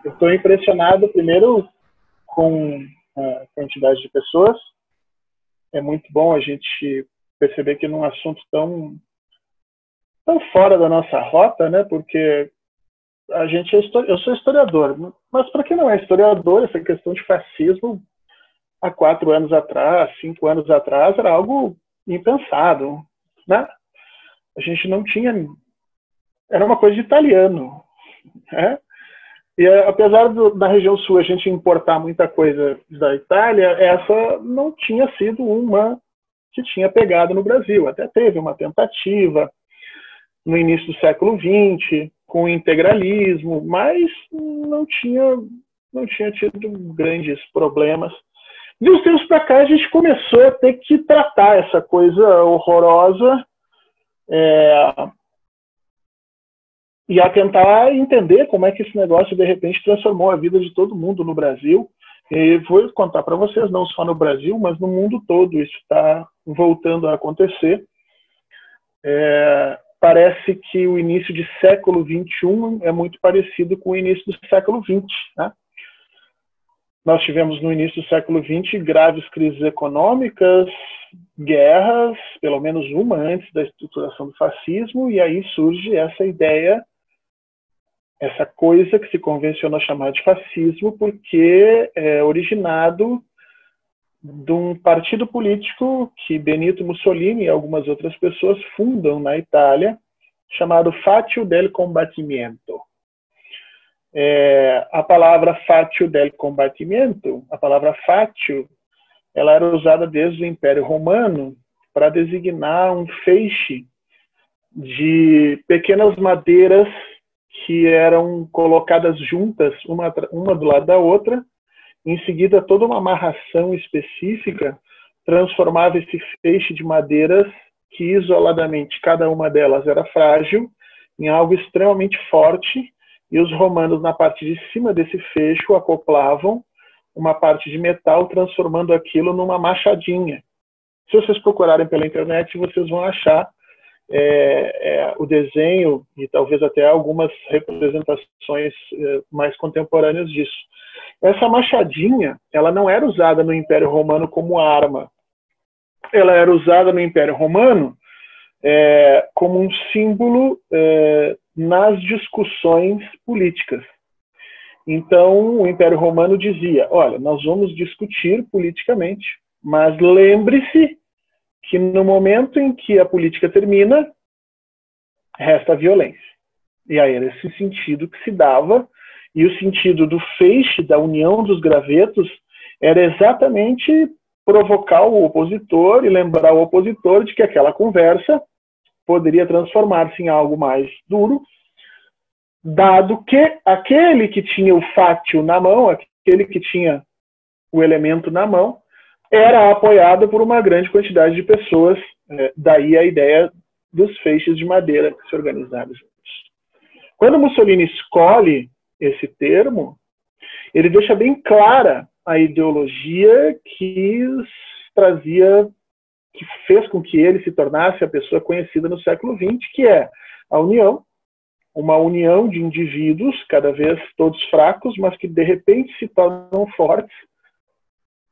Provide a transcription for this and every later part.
Eu estou impressionado, primeiro, com a quantidade de pessoas. É muito bom a gente perceber que num assunto tão fora da nossa rota, né? Porque eu sou historiador, mas para quem não é historiador, essa questão de fascismo há 4 anos atrás, 5 anos atrás, era algo impensado, né? A gente não tinha, era uma coisa de italiano, né? E apesar da região sul a gente importar muita coisa da Itália, essa não tinha sido uma que tinha pegado no Brasil. Até teve uma tentativa no início do século XX, com o integralismo, mas não tinha tido grandes problemas. De uns tempos para cá, a gente começou a ter que tratar essa coisa horrorosa e a tentar entender como é que esse negócio, de repente, transformou a vida de todo mundo no Brasil. E vou contar para vocês, não só no Brasil, mas no mundo todo, isso está voltando a acontecer. Parece que o início de século XXI é muito parecido com o início do século XX, né? Nós tivemos no início do século XX graves crises econômicas, guerras, pelo menos uma antes da estruturação do fascismo, e aí surge essa ideia, essa coisa que se convencionou chamar de fascismo, porque é originado de um partido político que Benito Mussolini e algumas outras pessoas fundam na Itália, chamado Faccio del Combattimento. A palavra Faccio del Combattimento, a palavra Faccio, ela era usada desde o Império Romano para designar um feixe de pequenas madeiras que eram colocadas juntas, uma do lado da outra. Em seguida, toda uma amarração específica transformava esse feixe de madeiras, que isoladamente cada uma delas era frágil, em algo extremamente forte, e os romanos, na parte de cima desse fecho, acoplavam uma parte de metal, transformando aquilo numa machadinha. Se vocês procurarem pela internet, vocês vão achar o desenho e talvez até algumas representações mais contemporâneas disso. Essa machadinha, ela não era usada no Império Romano como arma. Ela era usada no Império Romano como um símbolo nas discussões políticas. Então, o Império Romano dizia, olha, nós vamos discutir politicamente, mas lembre-se que no momento em que a política termina, resta a violência. E aí era esse sentido que se dava, e o sentido do feixe, da união dos gravetos, era exatamente provocar o opositor e lembrar o opositor de que aquela conversa poderia transformar-se em algo mais duro, dado que aquele que tinha o fátio na mão, aquele que tinha o elemento na mão, era apoiado por uma grande quantidade de pessoas, daí a ideia dos feixes de madeira que se organizaram juntos. Quando Mussolini escolhe esse termo, ele deixa bem clara a ideologia que fez com que ele se tornasse a pessoa conhecida no século XX, que é a união, uma união de indivíduos, cada vez todos fracos, mas que de repente se tornam fortes.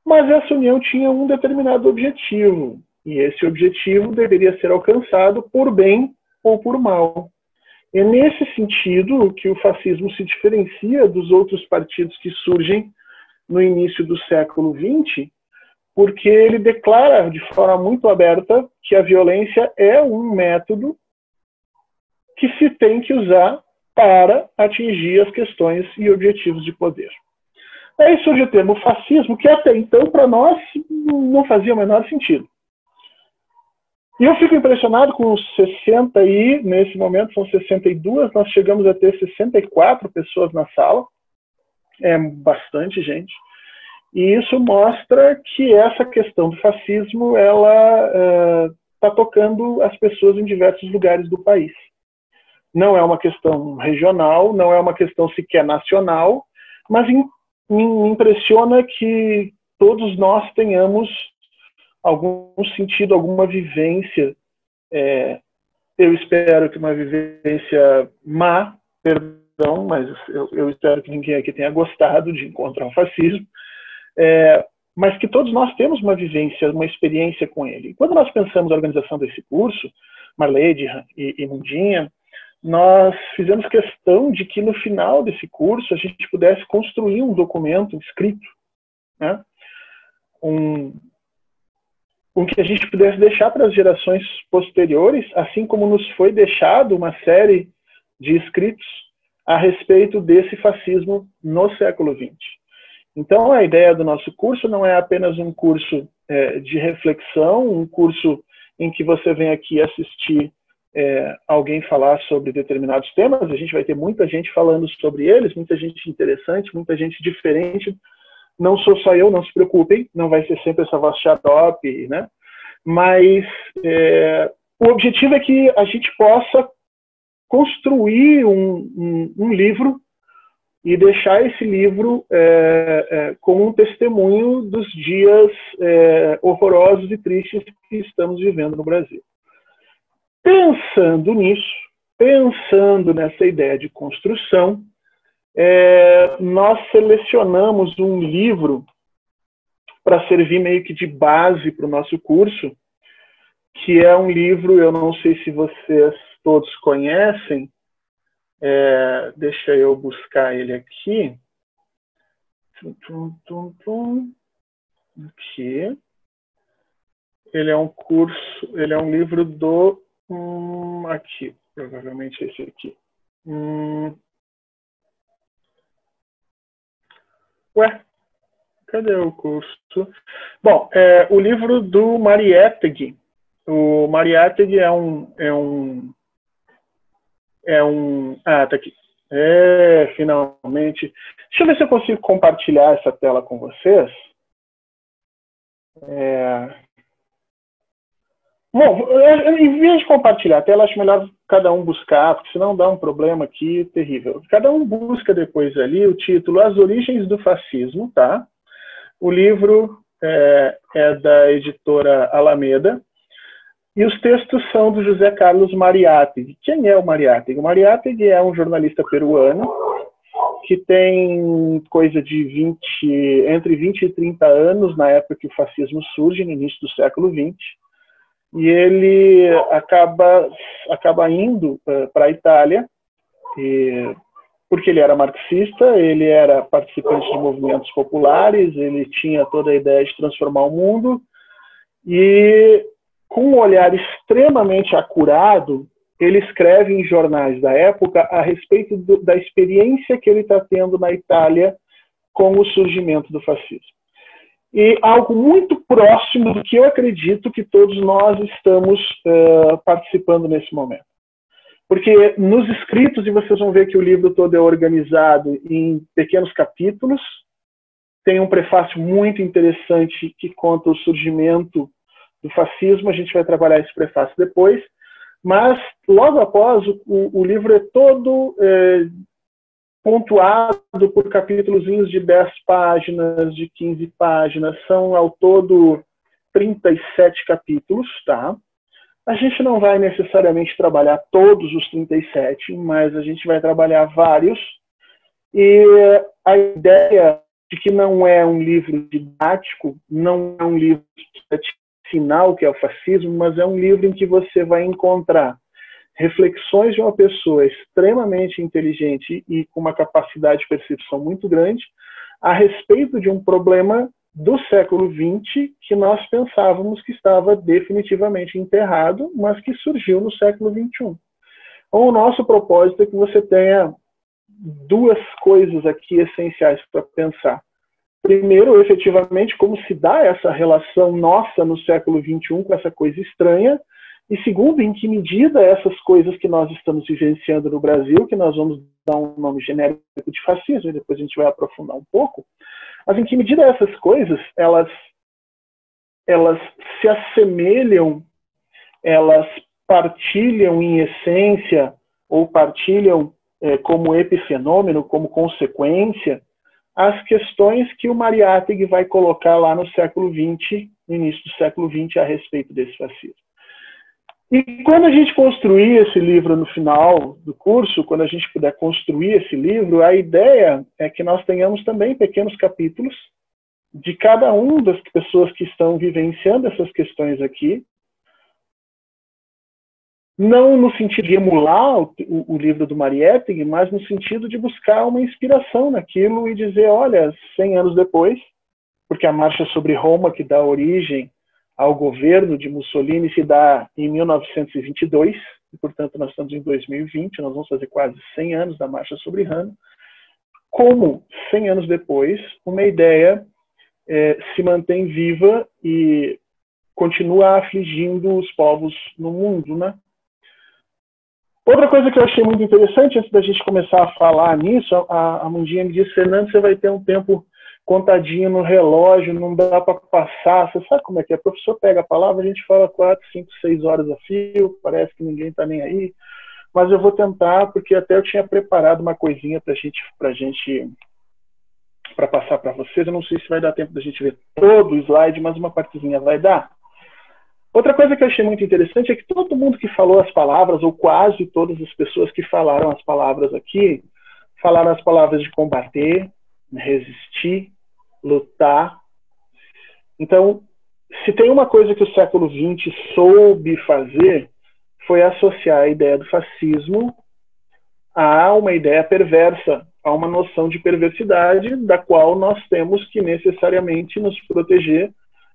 Mas essa união tinha um determinado objetivo, e esse objetivo deveria ser alcançado por bem ou por mal. É nesse sentido que o fascismo se diferencia dos outros partidos que surgem no início do século XX, porque ele declara de forma muito aberta que a violência é um método que se tem que usar para atingir as questões e objetivos de poder. Aí surge o termo fascismo, que até então, para nós, não fazia o menor sentido. E eu fico impressionado com os 60 e, nesse momento, são 62, nós chegamos a ter 64 pessoas na sala. É bastante gente. E isso mostra que essa questão do fascismo, ela está tocando as pessoas em diversos lugares do país. Não é uma questão regional, não é uma questão sequer nacional, mas me impressiona que todos nós tenhamos algum sentido, alguma vivência. Eu espero que uma vivência má, mas eu espero que ninguém aqui tenha gostado de encontrar o fascismo, mas que todos nós temos uma vivência, uma experiência com ele. E quando nós pensamos na organização desse curso, Marleide e Mundinha, nós fizemos questão de que no final desse curso a gente pudesse construir um documento escrito, né? Um que a gente pudesse deixar para as gerações posteriores, assim como nos foi deixado uma série de escritos a respeito desse fascismo no século XX. Então, a ideia do nosso curso não é apenas um curso de reflexão, um curso em que você vem aqui assistir alguém falar sobre determinados temas. A gente vai ter muita gente falando sobre eles, muita gente interessante, muita gente diferente. Não sou só eu, não se preocupem, não vai ser sempre essa voz xarope, né? Mas o objetivo é que a gente possa construir um livro e deixar esse livro como um testemunho dos dias horrorosos e tristes que estamos vivendo no Brasil. Pensando nisso, pensando nessa ideia de construção, nós selecionamos um livro para servir meio que de base para o nosso curso, que é um livro, eu não sei se vocês todos conhecem, deixa eu buscar ele aqui. Aqui. Ele é um curso, ele é um livro do... aqui, provavelmente esse aqui. Ué, cadê o curso? Bom, o livro do Mariátegui. O Mariátegui tá aqui. Finalmente. Deixa eu ver se eu consigo compartilhar essa tela com vocês. Bom, em vez de compartilhar a tela, acho melhor cada um buscar, porque senão dá um problema aqui terrível. Cada um busca depois ali o título As Origens do Fascismo, tá? O livro é da editora Alameda. E os textos são do José Carlos Mariátegui. Quem é o Mariátegui? O Mariátegui é um jornalista peruano que tem coisa de entre 20 e 30 anos, na época que o fascismo surge, no início do século XX. E ele acaba indo para a Itália, porque ele era marxista, ele era participante de movimentos populares, ele tinha toda a ideia de transformar o mundo, e com um olhar extremamente acurado, ele escreve em jornais da época a respeito da experiência que ele está tendo na Itália com o surgimento do fascismo. E algo muito próximo do que eu acredito que todos nós estamos participando nesse momento. Porque nos escritos, e vocês vão ver que o livro todo é organizado em pequenos capítulos, tem um prefácio muito interessante que conta o surgimento do fascismo, a gente vai trabalhar esse prefácio depois, mas logo após o livro é todo pontuado por capítulozinhos de 10 páginas, de 15 páginas, são ao todo 37 capítulos, tá? A gente não vai necessariamente trabalhar todos os 37, mas a gente vai trabalhar vários, e a ideia de que não é um livro didático, não é um livro final, que é o fascismo, mas é um livro em que você vai encontrar reflexões de uma pessoa extremamente inteligente e com uma capacidade de percepção muito grande a respeito de um problema do século XX que nós pensávamos que estava definitivamente enterrado, mas que surgiu no século XXI. Então, o nosso propósito é que você tenha duas coisas aqui essenciais para pensar. Primeiro, efetivamente, como se dá essa relação nossa no século XXI com essa coisa estranha, e segundo, em que medida essas coisas que nós estamos vivenciando no Brasil, que nós vamos dar um nome genérico de fascismo, e depois a gente vai aprofundar um pouco, mas em que medida essas coisas, elas se assemelham, elas partilham em essência, ou partilham como epifenômeno, como consequência, as questões que o Mariátegui vai colocar lá no século XX, no início do século XX, a respeito desse fascismo. E quando a gente construir esse livro no final do curso, quando a gente puder construir esse livro, a ideia é que nós tenhamos também pequenos capítulos de cada uma das pessoas que estão vivenciando essas questões aqui, não no sentido de emular o livro do Mariette, mas no sentido de buscar uma inspiração naquilo e dizer, olha, 100 anos depois, porque a Marcha sobre Roma, que dá origem ao governo de Mussolini, se dá em 1922, e, portanto, nós estamos em 2020, nós vamos fazer quase 100 anos da Marcha sobre Roma. Como, 100 anos depois, uma ideia se mantém viva e continua afligindo os povos no mundo, né? Outra coisa que eu achei muito interessante, antes da gente começar a falar nisso, a Mundinha me disse, Fernando, você vai ter um tempo contadinho no relógio, não dá para passar. Você sabe como é que é? O professor pega a palavra, a gente fala 4, 5, 6 horas a fio, parece que ninguém está nem aí. Mas eu vou tentar, porque até eu tinha preparado uma coisinha para passar para vocês. Eu não sei se vai dar tempo da gente ver todo o slide, mas uma partezinha vai dar. Outra coisa que eu achei muito interessante é que todo mundo que falou as palavras, ou quase todas as pessoas que falaram as palavras aqui, falaram as palavras de combater, resistir, lutar. Então, se tem uma coisa que o século XX soube fazer, foi associar a ideia do fascismo a uma ideia perversa, a uma noção de perversidade da qual nós temos que necessariamente nos proteger,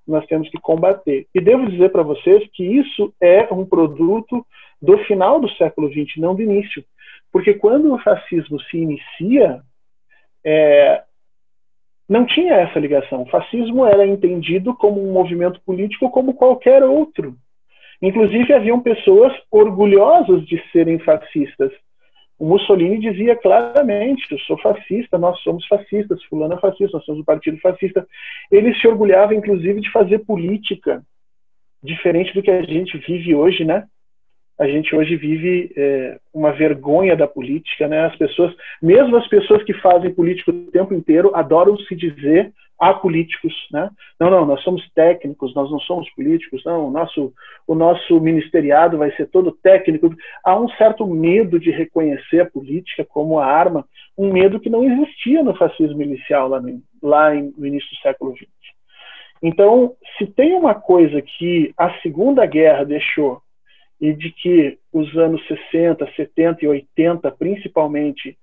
nós temos que combater. E devo dizer para vocês que isso é um produto do final do século XX, não do início. Porque quando o fascismo se inicia, não tinha essa ligação. O fascismo era entendido como um movimento político como qualquer outro. Inclusive, haviam pessoas orgulhosas de serem fascistas. O Mussolini dizia claramente, eu sou fascista, nós somos fascistas, fulano é fascista, nós somos o partido fascista. Ele se orgulhava, inclusive, de fazer política, diferente do que a gente vive hoje, né? A gente hoje vive uma vergonha da política, né? As pessoas, mesmo as pessoas que fazem política o tempo inteiro, adoram se dizer apolíticos, né? Não, nós somos técnicos, nós não somos políticos, não, o nosso ministeriado vai ser todo técnico. Há um certo medo de reconhecer a política como a arma, um medo que não existia no fascismo inicial, lá no início do século XX. Então, se tem uma coisa que a Segunda Guerra deixou, e de que os anos 60, 70 e 80, principalmente,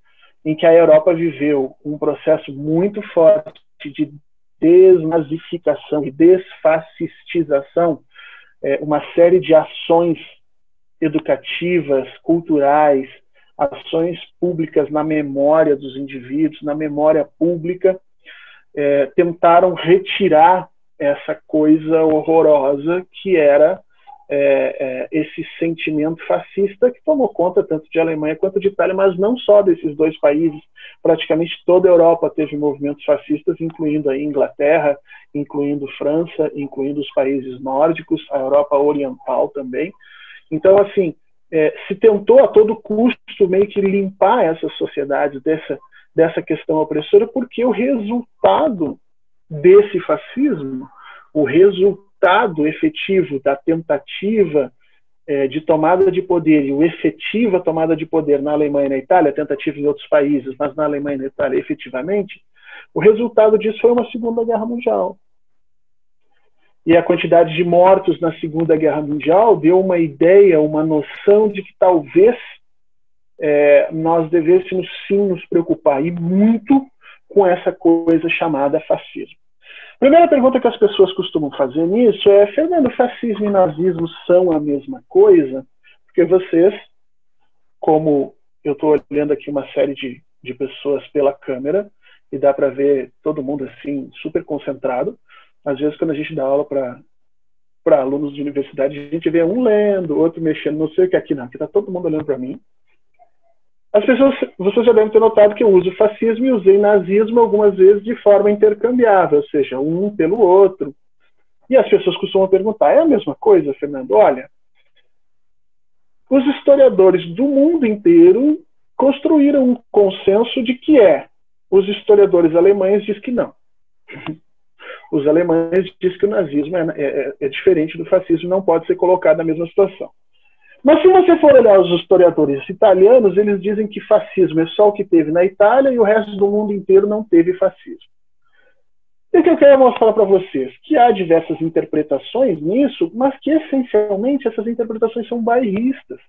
em que a Europa viveu um processo muito forte de desnazificação e desfascistização, uma série de ações educativas, culturais, ações públicas na memória dos indivíduos, na memória pública, tentaram retirar essa coisa horrorosa que era esse sentimento fascista que tomou conta tanto de Alemanha quanto de Itália, mas não só desses dois países. Praticamente toda a Europa teve movimentos fascistas, incluindo a Inglaterra, incluindo França, incluindo os países nórdicos, a Europa oriental também. Então, assim, se tentou a todo custo meio que limpar essas sociedades dessa questão opressora, porque o resultado desse fascismo, o resultado efetivo da tentativa de tomada de poder e o efetiva tomada de poder na Alemanha e na Itália, tentativa em outros países, mas na Alemanha e na Itália efetivamente, o resultado disso foi uma Segunda Guerra Mundial. E a quantidade de mortos na Segunda Guerra Mundial deu uma ideia, uma noção de que talvez nós devêssemos sim nos preocupar, e muito, com essa coisa chamada fascismo. A primeira pergunta que as pessoas costumam fazer nisso é: Fernando, fascismo e nazismo são a mesma coisa? Porque vocês, como eu estou olhando aqui uma série de pessoas pela câmera, e dá para ver todo mundo assim, super concentrado. Às vezes, quando a gente dá aula para alunos de universidade, a gente vê um lendo, outro mexendo, não sei o que aqui não, aqui está todo mundo olhando para mim. As pessoas, vocês já devem ter notado que eu uso fascismo e usei nazismo algumas vezes de forma intercambiável, ou seja, um pelo outro. E as pessoas costumam perguntar: é a mesma coisa, Fernando? Olha, os historiadores do mundo inteiro construíram um consenso de que os historiadores alemães dizem que não. Os alemães dizem que o nazismo é diferente do fascismo, não pode ser colocado na mesma situação. Mas se você for olhar os historiadores italianos, eles dizem que fascismo é só o que teve na Itália e o resto do mundo inteiro não teve fascismo. E o que eu quero mostrar para vocês? Que há diversas interpretações nisso, mas que essencialmente essas interpretações são bairristas.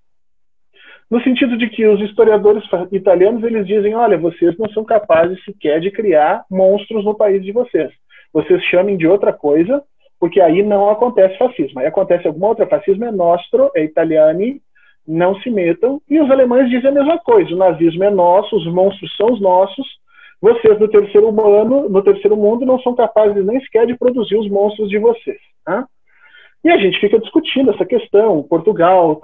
No sentido de que os historiadores italianos, eles dizem, olha, vocês não são capazes sequer de criar monstros no país de vocês. Vocês chamem de outra coisa, porque aí não acontece fascismo. Aí acontece alguma outra fascismo, é nostro, é italiani, não se metam. E os alemães dizem a mesma coisa, o nazismo é nosso, os monstros são os nossos, vocês no terceiro mundo não são capazes nem sequer de produzir os monstros de vocês. Tá? E a gente fica discutindo essa questão. Portugal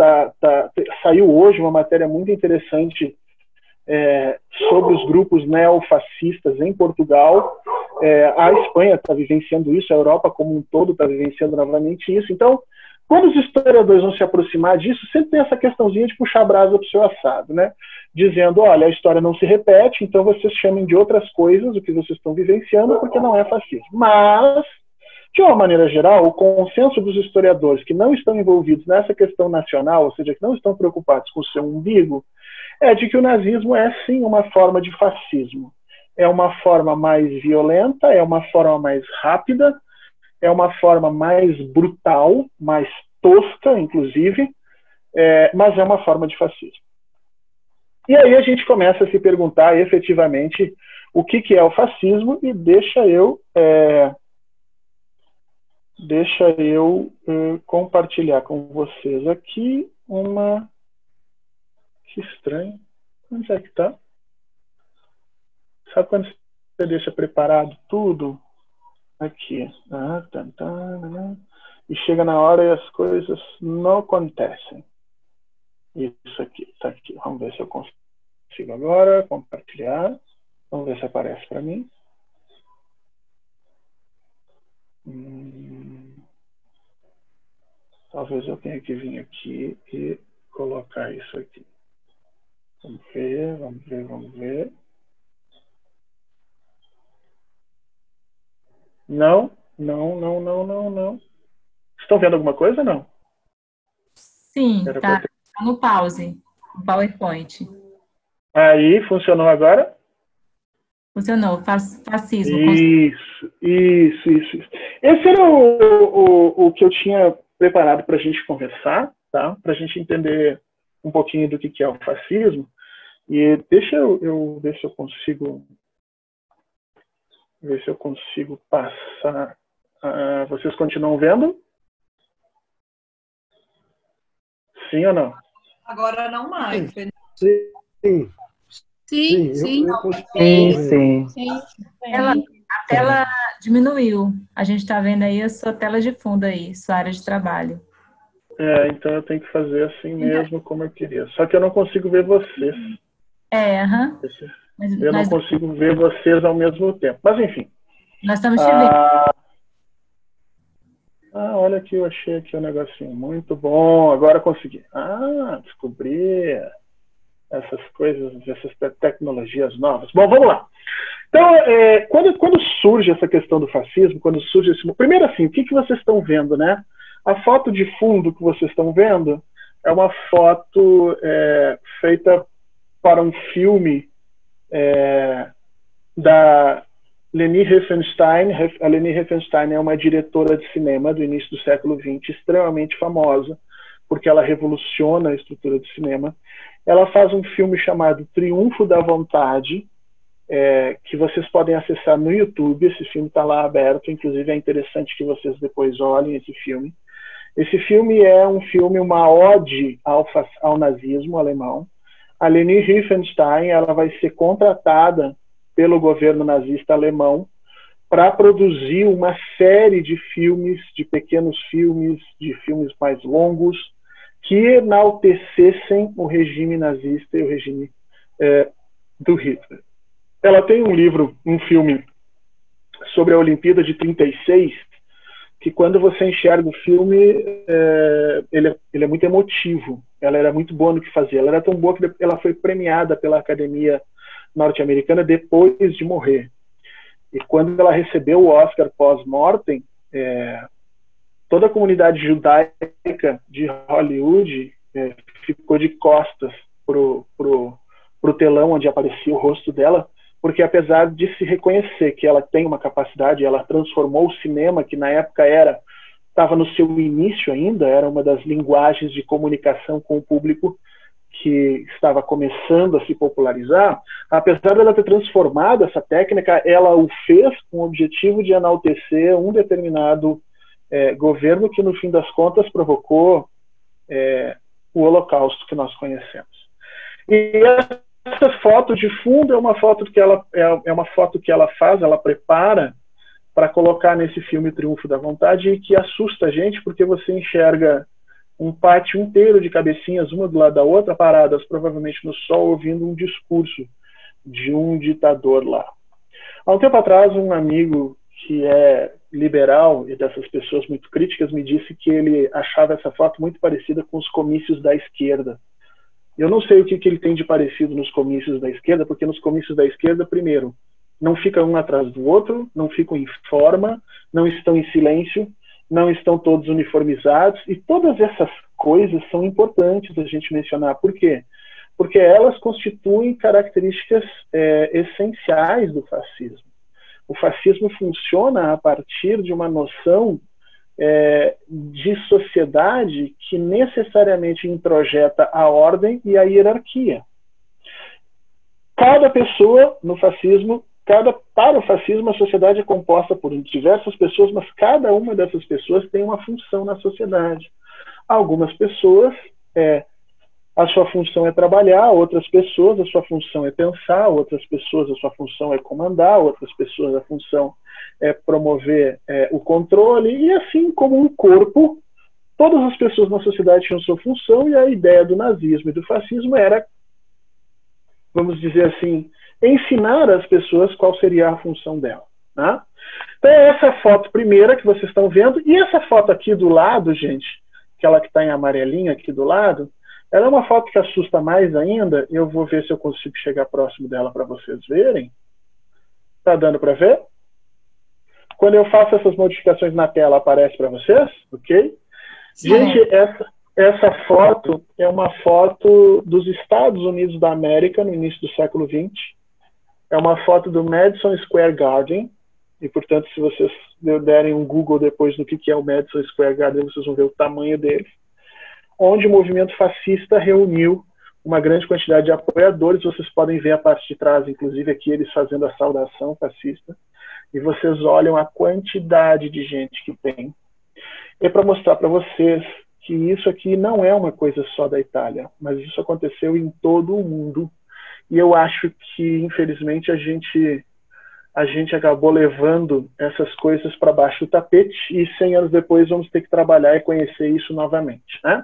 saiu hoje uma matéria muito interessante sobre os grupos neofascistas em Portugal. A Espanha está vivenciando isso, a Europa como um todo está vivenciando novamente isso. Então, quando os historiadores vão se aproximar disso, sempre tem essa questãozinha de puxar a brasa para o seu assado, né? Dizendo, olha, a história não se repete, então vocês chamem de outras coisas o que vocês estão vivenciando, porque não é fascismo. Mas, de uma maneira geral, o consenso dos historiadores que não estão envolvidos nessa questão nacional, ou seja, que não estão preocupados com o seu umbigo, é de que o nazismo é, sim, uma forma de fascismo. É uma forma mais violenta, é uma forma mais rápida, é uma forma mais brutal, mais tosca, inclusive, mas é uma forma de fascismo. E aí a gente começa a se perguntar efetivamente o que é o fascismo, e deixa eu compartilhar com vocês aqui uma... Que estranho. Onde é que está? Sabe quando você deixa preparado tudo? Aqui. E chega na hora e as coisas não acontecem. Isso aqui, está aqui. Vamos ver se eu consigo agora compartilhar. Vamos ver se aparece para mim. Talvez eu tenha que vir aqui e colocar isso aqui. Vamos ver, vamos ver, vamos ver. Não. Estão vendo alguma coisa, não? Sim, tá no pause, no PowerPoint. Aí, funcionou agora? Funcionou, fascismo. Isso. Esse era o que eu tinha preparado para a gente conversar, tá? Para a gente entender um pouquinho do que é o fascismo. E deixa eu ver se eu consigo... Ver se eu consigo passar. Vocês continuam vendo? Sim ou não? Agora não mais. Sim. A tela diminuiu. A gente está vendo aí a sua tela de fundo aí, sua área de trabalho. Então eu tenho que fazer assim mesmo como eu queria. Só que eu não consigo ver vocês. Eu não consigo ver vocês ao mesmo tempo. Mas, enfim. Nós estamos te vendo. Olha aqui, eu achei aqui um negocinho. Muito bom. Agora consegui. Descobri essas coisas, essas tecnologias novas. Bom, vamos lá. Então, quando surge essa questão do fascismo, quando surge esse... Primeiro, assim, o que vocês estão vendo, né? A foto de fundo que vocês estão vendo é uma foto feita para um filme da Leni Riefenstahl. A Leni Riefenstahl é uma diretora de cinema do início do século XX, extremamente famosa, porque ela revoluciona a estrutura do cinema. Ela faz um filme chamado Triunfo da Vontade, que vocês podem acessar no YouTube. Esse filme está lá aberto, inclusive é interessante que vocês depois olhem esse filme. Esse filme é uma ode ao nazismo alemão. A Leni Riefenstahl, ela vai ser contratada pelo governo nazista alemão para produzir uma série de filmes, de pequenos filmes, de filmes mais longos, que enaltecessem o regime nazista e o regime do Hitler. Ela tem um filme sobre a Olimpíada de 36, que quando você enxerga o filme, ele é muito emotivo. Ela era muito boa no que fazia. Ela era tão boa que ela foi premiada pela Academia Norte-Americana depois de morrer. E quando ela recebeu o Oscar pós-mortem, toda a comunidade judaica de Hollywood ficou de costas pro telão onde aparecia o rosto dela, porque apesar de se reconhecer que ela tem uma capacidade, ela transformou o cinema, que na época estava no seu início ainda, era uma das linguagens de comunicação com o público que estava começando a se popularizar. Apesar dela ter transformado essa técnica, ela o fez com o objetivo de enaltecer um determinado governo que, no fim das contas, provocou o Holocausto que nós conhecemos. E essa foto de fundo é uma foto que ela faz, ela prepara para colocar nesse filme Triunfo da Vontade, e que assusta a gente porque você enxerga um pátio inteiro de cabecinhas, uma do lado da outra, paradas provavelmente no sol, ouvindo um discurso de um ditador lá. Há um tempo atrás, um amigo que é liberal e dessas pessoas muito críticas me disse que ele achava essa foto muito parecida com os comícios da esquerda. Eu não sei o que ele tem de parecido nos comícios da esquerda, porque nos comícios da esquerda, primeiro, não fica um atrás do outro, não ficam em forma, não estão em silêncio, não estão todos uniformizados, e todas essas coisas são importantes a gente mencionar. Por quê? Porque elas constituem características essenciais do fascismo. O fascismo funciona a partir de uma noção de sociedade que necessariamente introjeta a ordem e a hierarquia. Cada pessoa no fascismo, para o fascismo, a sociedade é composta por diversas pessoas, mas cada uma dessas pessoas tem uma função na sociedade. Algumas pessoas, a sua função é trabalhar, outras pessoas, a sua função é pensar, outras pessoas, a sua função é comandar, outras pessoas, a função é promover o controle, e assim como um corpo, todas as pessoas na sociedade tinham sua função, e a ideia do nazismo e do fascismo era, vamos dizer assim, ensinar às pessoas qual seria a função dela. Né? Então, essa foto primeira que vocês estão vendo, e essa foto aqui do lado, gente, aquela que está em amarelinho aqui do lado, ela é uma foto que assusta mais ainda. Eu vou ver se eu consigo chegar próximo dela para vocês verem. Está dando para ver? Quando eu faço essas modificações na tela, aparece para vocês? Ok? Sim. Gente, essa foto é uma foto dos Estados Unidos da América no início do século XX. É uma foto do Madison Square Garden. E, portanto, se vocês derem um Google depois no que é o Madison Square Garden, vocês vão ver o tamanho dele. Onde o movimento fascista reuniu uma grande quantidade de apoiadores. Vocês podem ver a parte de trás, inclusive aqui, eles fazendo a saudação fascista. E vocês olham a quantidade de gente que tem. É para mostrar para vocês que isso aqui não é uma coisa só da Itália, mas isso aconteceu em todo o mundo. E eu acho que, infelizmente, a gente acabou levando essas coisas para baixo do tapete, e 100 anos depois vamos ter que trabalhar e conhecer isso novamente, né?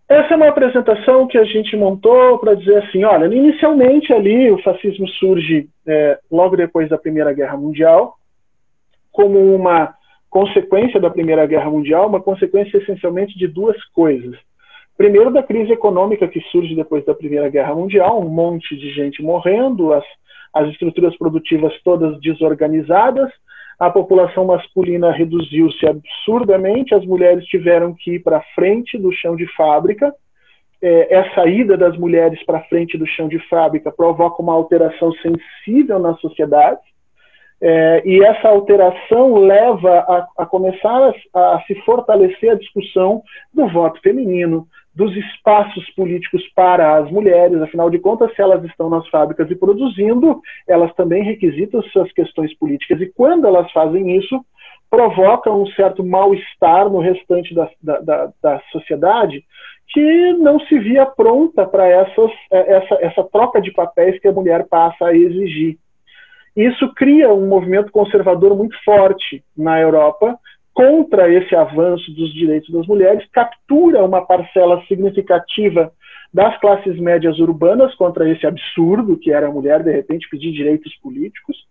Essa é uma apresentação que a gente montou para dizer assim, olha, inicialmente ali o fascismo surge logo depois da Primeira Guerra Mundial, como uma consequência da Primeira Guerra Mundial, uma consequência essencialmente de duas coisas. Primeiro, da crise econômica que surge depois da Primeira Guerra Mundial, um monte de gente morrendo, as estruturas produtivas todas desorganizadas, a população masculina reduziu-se absurdamente, as mulheres tiveram que ir para frente do chão de fábrica. Essa ida das mulheres para frente do chão de fábrica provoca uma alteração sensível na sociedade, e essa alteração leva a começar a se fortalecer a discussão do voto feminino, dos espaços políticos para as mulheres. Afinal de contas, se elas estão nas fábricas e produzindo, elas também requisitam suas questões políticas, e quando elas fazem isso, provoca um certo mal-estar no restante da sociedade, que não se via pronta para essa troca de papéis que a mulher passa a exigir. Isso cria um movimento conservador muito forte na Europa, contra esse avanço dos direitos das mulheres, captura uma parcela significativa das classes médias urbanas contra esse absurdo que era a mulher, de repente, pedir direitos políticos.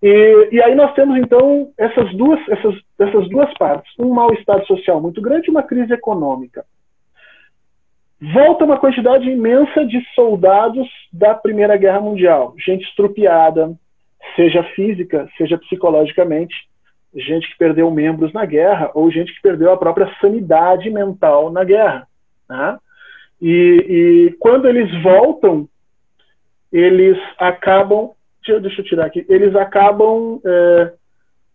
E aí nós temos, então, essas duas partes. Um mal-estar social muito grande e uma crise econômica. Volta uma quantidade imensa de soldados da Primeira Guerra Mundial, gente estrupiada, seja física, seja psicologicamente, gente que perdeu membros na guerra ou gente que perdeu a própria sanidade mental na guerra, né? E quando eles voltam, eles acabam, deixa eu tirar aqui, eles acabam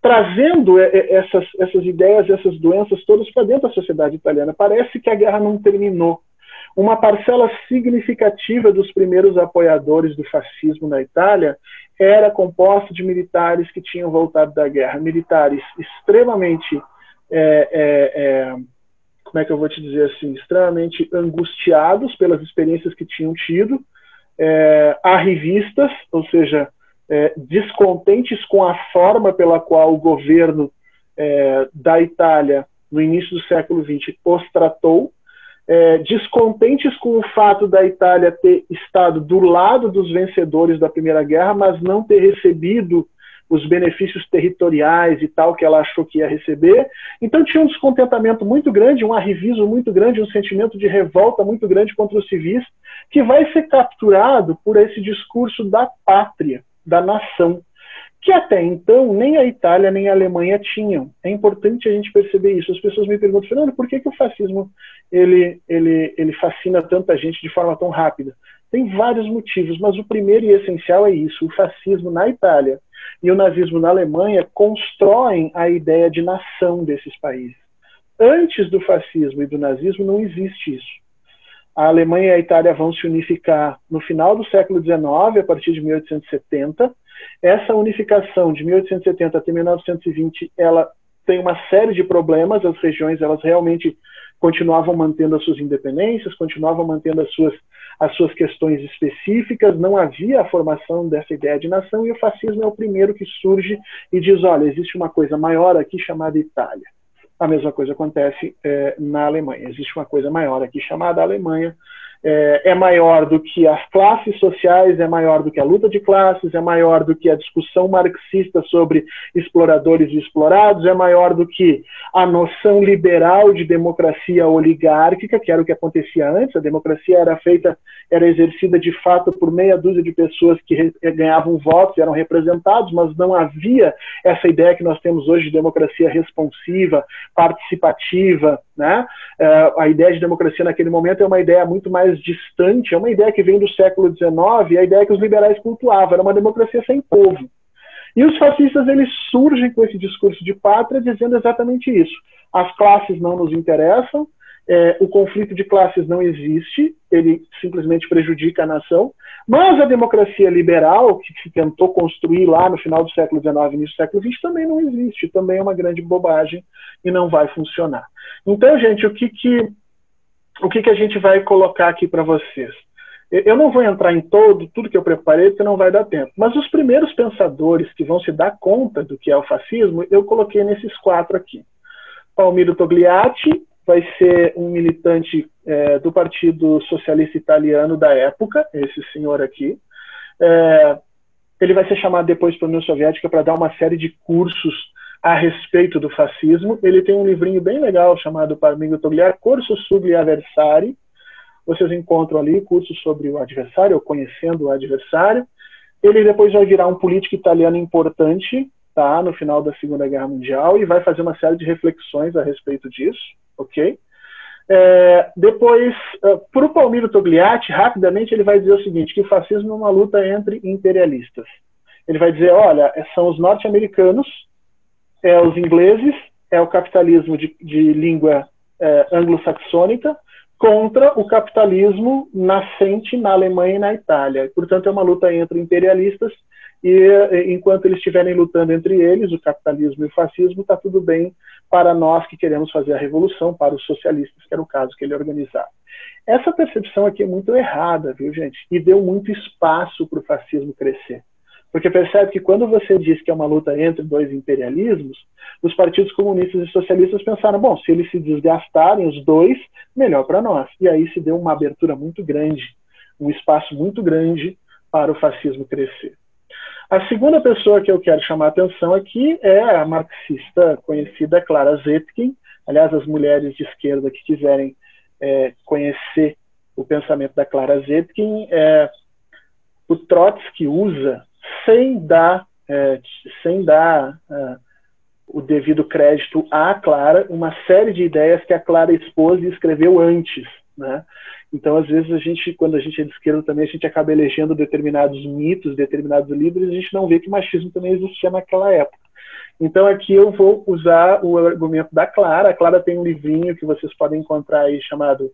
trazendo essas ideias, essas doenças todas para dentro da sociedade italiana. Parece que a guerra não terminou. Uma parcela significativa dos primeiros apoiadores do fascismo na Itália era composta de militares que tinham voltado da guerra, militares extremamente, como é que eu vou te dizer assim, extremamente angustiados pelas experiências que tinham tido, arrivistas, ou seja, descontentes com a forma pela qual o governo da Itália, no início do século XX, os tratou, descontentes com o fato da Itália ter estado do lado dos vencedores da Primeira Guerra, mas não ter recebido os benefícios territoriais e tal que ela achou que ia receber. Então tinha um descontentamento muito grande, um arrivismo muito grande, um sentimento de revolta muito grande contra os civis, que vai ser capturado por esse discurso da pátria, da nação, que até então nem a Itália nem a Alemanha tinham. É importante a gente perceber isso. As pessoas me perguntam, Fernando, por que o fascismo ele fascina tanta gente de forma tão rápida? Tem vários motivos, mas o primeiro e essencial é isso. O fascismo na Itália e o nazismo na Alemanha constroem a ideia de nação desses países. Antes do fascismo e do nazismo não existe isso. A Alemanha e a Itália vão se unificar no final do século XIX, a partir de 1870. Essa unificação de 1870 até 1920, ela tem uma série de problemas. As regiões, elas realmente continuavam mantendo as suas independências, continuavam mantendo as suas questões específicas, não havia a formação dessa ideia de nação, e o fascismo é o primeiro que surge e diz, olha, existe uma coisa maior aqui chamada Itália. A mesma coisa acontece na Alemanha. Existe uma coisa maior aqui chamada Alemanha. É maior do que as classes sociais, é maior do que a luta de classes, é maior do que a discussão marxista sobre exploradores e explorados, é maior do que a noção liberal de democracia oligárquica, que era o que acontecia antes. A democracia era exercida de fato por meia dúzia de pessoas que ganhavam votos e eram representados, mas não havia essa ideia que nós temos hoje de democracia responsiva, participativa, né? A ideia de democracia naquele momento é uma ideia muito mais distante, é uma ideia que vem do século XIX, e a ideia que os liberais cultuavam, era uma democracia sem povo. E os fascistas, eles surgem com esse discurso de pátria, dizendo exatamente isso. As classes não nos interessam, o conflito de classes não existe, ele simplesmente prejudica a nação, mas a democracia liberal, que se tentou construir lá no final do século XIX e início do século XX, também não existe, também é uma grande bobagem e não vai funcionar. Então, gente, o que a gente vai colocar aqui para vocês? Eu não vou entrar em tudo que eu preparei, porque não vai dar tempo. Mas os primeiros pensadores que vão se dar conta do que é o fascismo, eu coloquei nesses 4 aqui. Palmiro Togliatti vai ser um militante do Partido Socialista Italiano da época, esse senhor aqui. Ele vai ser chamado depois para a União Soviética para dar uma série de cursos a respeito do fascismo. Ele tem um livrinho bem legal chamado Palmiro Togliatti, Corso sugli avversari. Vocês encontram ali cursos sobre o adversário, ou conhecendo o adversário. Ele depois vai virar um político italiano importante, tá, no final da Segunda Guerra Mundial, e vai fazer uma série de reflexões a respeito disso, ok? Depois, para o Palmiro Togliatti, rapidamente ele vai dizer o seguinte, que o fascismo é uma luta entre imperialistas. Ele vai dizer, olha, são os norte-americanos, os ingleses, o capitalismo de língua anglo-saxônica, contra o capitalismo nascente na Alemanha e na Itália. Portanto, é uma luta entre imperialistas, e enquanto eles estiverem lutando entre eles, o capitalismo e o fascismo, está tudo bem para nós que queremos fazer a revolução, para os socialistas, que era o caso que ele organizava. Essa percepção aqui é muito errada, viu, gente? E deu muito espaço para o fascismo crescer. Porque percebe que quando você diz que é uma luta entre 2 imperialismos, os partidos comunistas e socialistas pensaram, bom, se eles se desgastarem, os 2, melhor para nós. E aí se deu uma abertura muito grande, um espaço muito grande para o fascismo crescer. A segunda pessoa que eu quero chamar a atenção aqui é a marxista conhecida Clara Zetkin. Aliás, as mulheres de esquerda que quiserem conhecer o pensamento da Clara Zetkin, o Trotsky usa sem dar o devido crédito à Clara, uma série de ideias que a Clara expôs e escreveu antes, né? Então, às vezes, quando a gente é de esquerda também, a gente acaba elegendo determinados mitos, determinados livros, e a gente não vê que o machismo também existia naquela época. Então, aqui eu vou usar o argumento da Clara. A Clara tem um livrinho que vocês podem encontrar aí chamado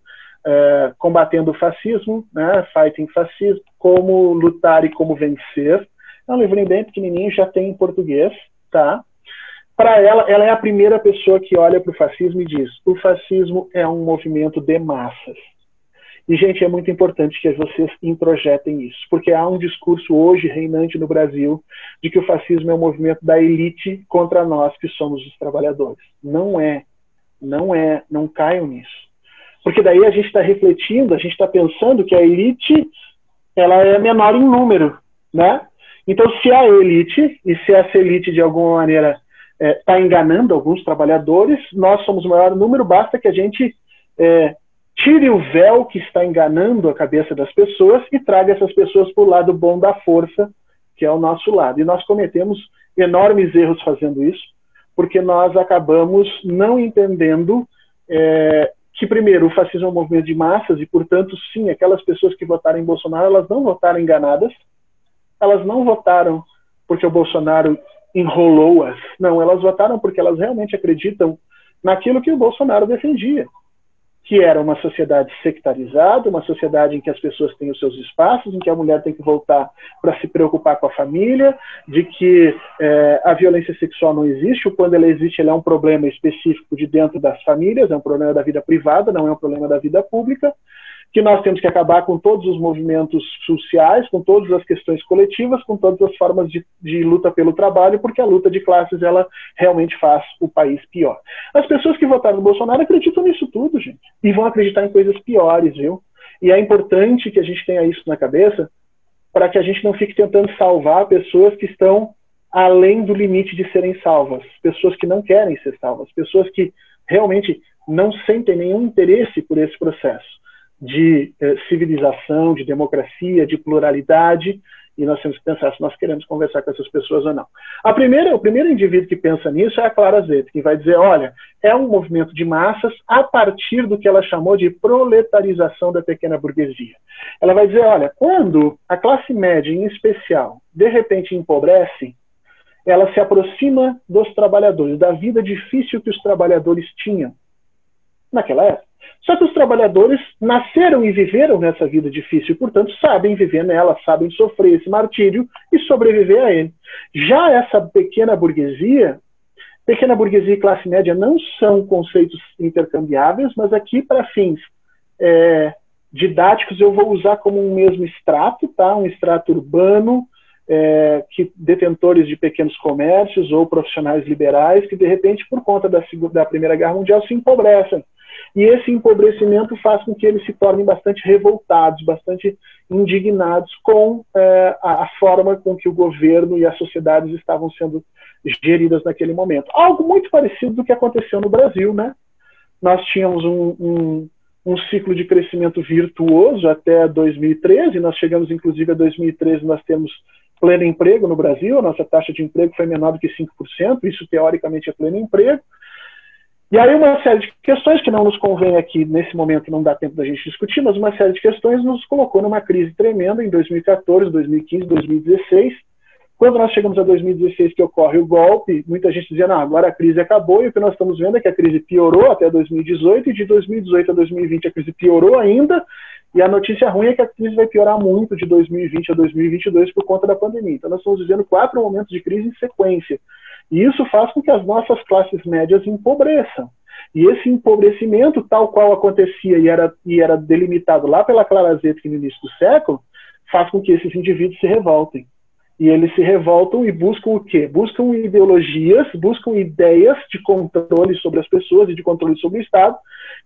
Combatendo o Fascismo, né? Fighting Fascism, Como Lutar e Como Vencer. É um livrinho bem pequenininho, já tem em português, tá? Para ela é a primeira pessoa que olha para o fascismo e diz: o fascismo é um movimento de massas. E, gente, é muito importante que vocês introjetem isso, porque há um discurso hoje reinante no Brasil de que o fascismo é um movimento da elite contra nós, que somos os trabalhadores. Não é, não caiam nisso. Porque daí a gente está refletindo, a gente está pensando que a elite ela é menor em número, né? Então, se a elite, e se essa elite de alguma maneira está enganando alguns trabalhadores, nós somos o maior número, basta que a gente tire o véu que está enganando a cabeça das pessoas e traga essas pessoas para o lado bom da força, que é o nosso lado. E nós cometemos enormes erros fazendo isso, porque nós acabamos não entendendo que, primeiro, o fascismo é um movimento de massas e, portanto, sim, aquelas pessoas que votaram em Bolsonaro, elas não votaram enganadas, elas não votaram porque o Bolsonaro enrolou-as. Não, elas votaram porque elas realmente acreditam naquilo que o Bolsonaro defendia, que era uma sociedade sectarizada, uma sociedade em que as pessoas têm os seus espaços, em que a mulher tem que voltar para se preocupar com a família, de que a violência sexual não existe, ou quando ela existe, ela é um problema específico de dentro das famílias, é um problema da vida privada, não é um problema da vida pública, que nós temos que acabar com todos os movimentos sociais, com todas as questões coletivas, com todas as formas de luta pelo trabalho, porque a luta de classes, ela realmente faz o país pior. As pessoas que votaram no Bolsonaro acreditam nisso tudo, gente, e vão acreditar em coisas piores, viu? E é importante que a gente tenha isso na cabeça, para que a gente não fique tentando salvar pessoas que estão além do limite de serem salvas, pessoas que não querem ser salvas, pessoas que realmente não sentem nenhum interesse por esse processo de civilização, de democracia, de pluralidade, e nós temos que pensar se nós queremos conversar com essas pessoas ou não. O primeiro indivíduo que pensa nisso é a Clara Zetkin, que vai dizer, olha, é um movimento de massas a partir do que ela chamou de proletarização da pequena burguesia. Ela vai dizer, olha, quando a classe média, em especial, de repente empobrece, ela se aproxima dos trabalhadores, da vida difícil que os trabalhadores tinham naquela época. Só que os trabalhadores nasceram e viveram nessa vida difícil, e, portanto, sabem viver nela, sabem sofrer esse martírio e sobreviver a ele. Já essa pequena burguesia e classe média não são conceitos intercambiáveis, mas aqui, para fins didáticos, eu vou usar como um mesmo extrato, tá? Um extrato urbano, que detentores de pequenos comércios ou profissionais liberais que, de repente, por conta da Primeira Guerra Mundial, se empobrecem. E esse empobrecimento faz com que eles se tornem bastante revoltados, bastante indignados com a forma com que o governo e as sociedades estavam sendo geridas naquele momento. Algo muito parecido do que aconteceu no Brasil, né? Nós tínhamos um ciclo de crescimento virtuoso até 2013, nós chegamos inclusive a 2013, nós temos pleno emprego no Brasil, a nossa taxa de emprego foi menor do que 5%, isso teoricamente é pleno emprego. E aí uma série de questões que não nos convém aqui, nesse momento não dá tempo da gente discutir, mas uma série de questões nos colocou numa crise tremenda em 2014, 2015, 2016. Quando nós chegamos a 2016, que ocorre o golpe, muita gente dizia, não, agora a crise acabou, e o que nós estamos vendo é que a crise piorou até 2018, e de 2018 a 2020 a crise piorou ainda, e a notícia ruim é que a crise vai piorar muito de 2020 a 2022 por conta da pandemia. Então nós estamos vivendo 4 momentos de crise em sequência. E isso faz com que as nossas classes médias empobreçam. E esse empobrecimento, tal qual acontecia e era delimitado lá pela Clara Zetkin no início do século, faz com que esses indivíduos se revoltem. E eles se revoltam e buscam o quê? Buscam ideologias, buscam ideias de controle sobre as pessoas e de controle sobre o Estado,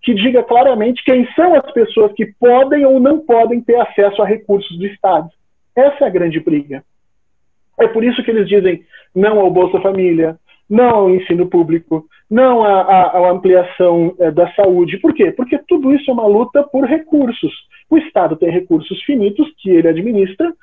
que diga claramente quem são as pessoas que podem ou não podem ter acesso a recursos do Estado. Essa é a grande briga. É por isso que eles dizem não ao Bolsa Família, não ao ensino público, não à ampliação da saúde. Por quê? Porque tudo isso é uma luta por recursos. O Estado tem recursos finitos que ele administra,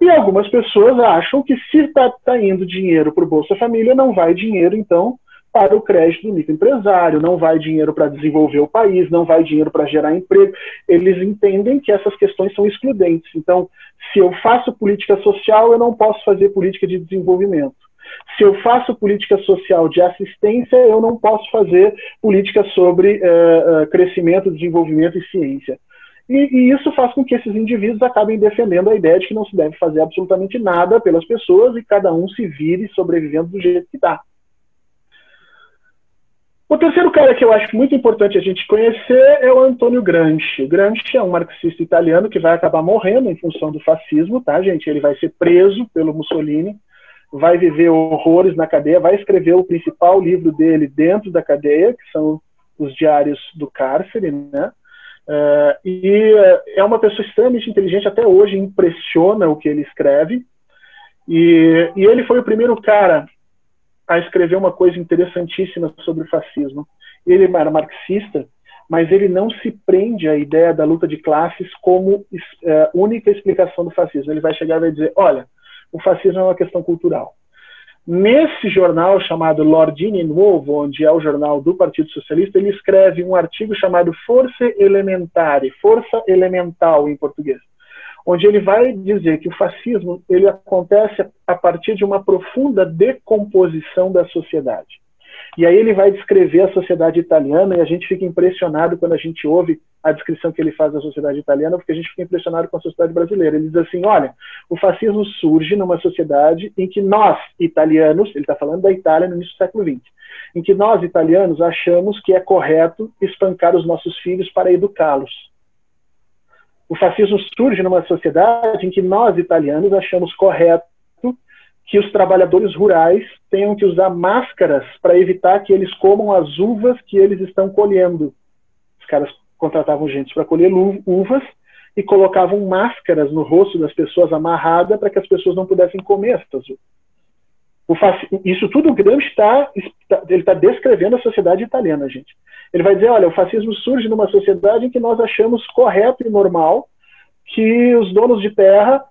e algumas pessoas acham que se está indo dinheiro para o Bolsa Família, não vai dinheiro, então, para o crédito do microempresário, não vai dinheiro para desenvolver o país, não vai dinheiro para gerar emprego. Eles entendem que essas questões são excludentes. Então, se eu faço política social, eu não posso fazer política de desenvolvimento. Se eu faço política social de assistência, eu não posso fazer política sobre crescimento, desenvolvimento e ciência. E isso faz com que esses indivíduos acabem defendendo a ideia de que não se deve fazer absolutamente nada pelas pessoas e cada um se vire sobrevivendo do jeito que dá. O terceiro cara que eu acho muito importante a gente conhecer é o Antônio Gramsci. O Gramsci é um marxista italiano que vai acabar morrendo em função do fascismo, tá, gente? Ele vai ser preso pelo Mussolini, vai viver horrores na cadeia, vai escrever o principal livro dele dentro da cadeia, que são os Diários do Cárcere, né? É uma pessoa extremamente inteligente, até hoje impressiona o que ele escreve. E ele foi o primeiro cara a escrever uma coisa interessantíssima sobre o fascismo. Ele era marxista, mas ele não se prende à ideia da luta de classes como única explicação do fascismo. Ele vai chegar e vai dizer, olha, o fascismo é uma questão cultural. Nesse jornal chamado L'Ordine Nuovo, onde é o jornal do Partido Socialista, ele escreve um artigo chamado Força Elementare, Força Elemental em português, onde ele vai dizer que o fascismo ele acontece a partir de uma profunda decomposição da sociedade. E aí ele vai descrever a sociedade italiana, e a gente fica impressionado quando a gente ouve a descrição que ele faz da sociedade italiana, porque a gente fica impressionado com a sociedade brasileira. Ele diz assim, olha, o fascismo surge numa sociedade em que nós, italianos, ele está falando da Itália no início do século XX, em que nós, italianos, achamos que é correto espancar os nossos filhos para educá-los. O fascismo surge numa sociedade em que nós, italianos, achamos correto que os trabalhadores rurais tenham que usar máscaras para evitar que eles comam as uvas que eles estão colhendo. Os caras contratavam gente para colher uvas e colocavam máscaras no rosto das pessoas amarradas para que as pessoas não pudessem comer essas uvas. Isso tudo o Gramsci está descrevendo a sociedade italiana, gente. Ele vai dizer, olha, o fascismo surge numa sociedade em que nós achamos correto e normal que os donos de terra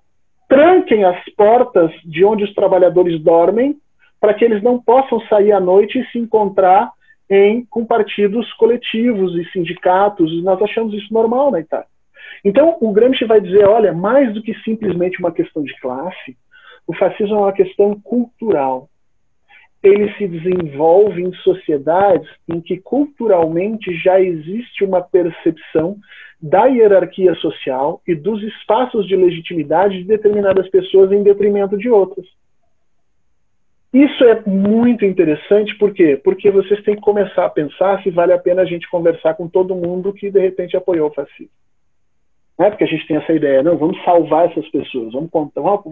tranquem as portas de onde os trabalhadores dormem para que eles não possam sair à noite e se encontrar com partidos coletivos e sindicatos. E nós achamos isso normal na Itália. Então, o Gramsci vai dizer, olha, mais do que simplesmente uma questão de classe, o fascismo é uma questão cultural. Ele se desenvolve em sociedades em que culturalmente já existe uma percepção da hierarquia social e dos espaços de legitimidade de determinadas pessoas em detrimento de outras. Isso é muito interessante, por quê? Porque vocês têm que começar a pensar se vale a pena a gente conversar com todo mundo que de repente apoiou o fascismo. Não é porque a gente tem essa ideia, não, vamos salvar essas pessoas, vamos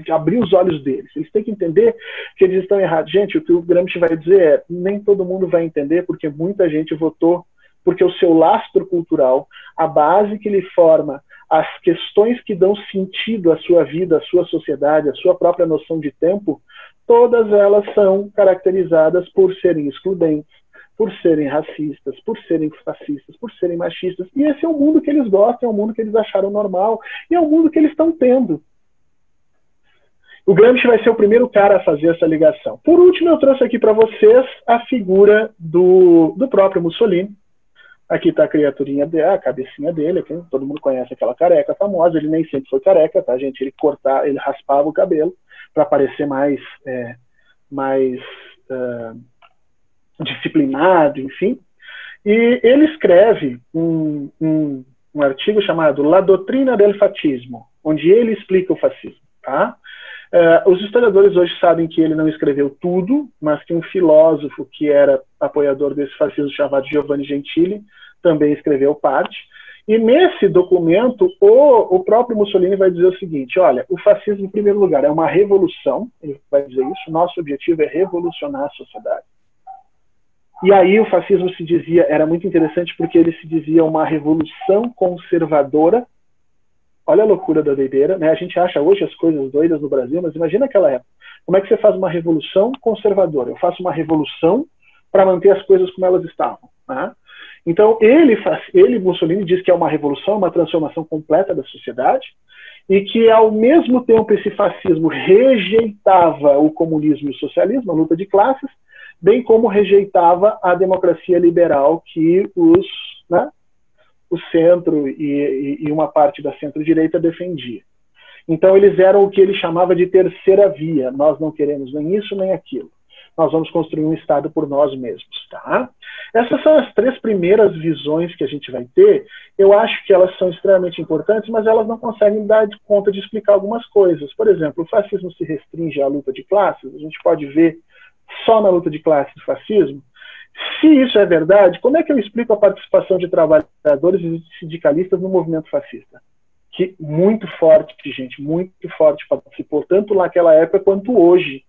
abrir os olhos deles. Eles têm que entender que eles estão errados. Gente, o que o Gramsci vai dizer é, nem todo mundo vai entender porque muita gente votou, porque o seu lastro cultural, a base que lhe forma, as questões que dão sentido à sua vida, à sua sociedade, à sua própria noção de tempo, todas elas são caracterizadas por serem excludentes, por serem racistas, por serem fascistas, por serem machistas. E esse é o mundo que eles gostam, é o mundo que eles acharam normal, e é o mundo que eles estão tendo. O Gramsci vai ser o primeiro cara a fazer essa ligação. Por último, eu trouxe aqui para vocês a figura do próprio Mussolini. Aqui está a criaturinha dele, a cabecinha dele, aqui, todo mundo conhece aquela careca famosa, ele nem sempre foi careca, tá, gente? Ele raspava o cabelo para parecer mais disciplinado, enfim. E ele escreve um artigo chamado La Doutrina del Fascismo, onde ele explica o fascismo, tá? Os historiadores hoje sabem que ele não escreveu tudo, mas que um filósofo que era apoiador desse fascismo chamado Giovanni Gentili também escreveu parte. E nesse documento, o próprio Mussolini vai dizer o seguinte, olha, o fascismo, em primeiro lugar, é uma revolução, ele vai dizer isso, nosso objetivo é revolucionar a sociedade. E aí o fascismo se dizia, era muito interessante porque ele se dizia uma revolução conservadora. Olha a loucura da doideira, né? A gente acha hoje as coisas doidas no Brasil, mas imagina aquela época. Como é que você faz uma revolução conservadora? Eu faço uma revolução para manter as coisas como elas estavam, né? Então, Mussolini, diz que é uma revolução, uma transformação completa da sociedade, e que, ao mesmo tempo, esse fascismo rejeitava o comunismo e o socialismo, a luta de classes, bem como rejeitava a democracia liberal que o centro e uma parte da centro-direita defendia. Então, eles eram o que ele chamava de terceira via. Nós não queremos nem isso nem aquilo. Nós vamos construir um Estado por nós mesmos. Tá? Essas são as 3 primeiras visões que a gente vai ter. Eu acho que elas são extremamente importantes, mas elas não conseguem dar conta de explicar algumas coisas. Por exemplo, o fascismo se restringe à luta de classes. A gente pode ver só na luta de classes do fascismo. Se isso é verdade, como é que eu explico a participação de trabalhadores e sindicalistas no movimento fascista? Que muito forte, gente, muito forte participou, tanto naquela época quanto hoje.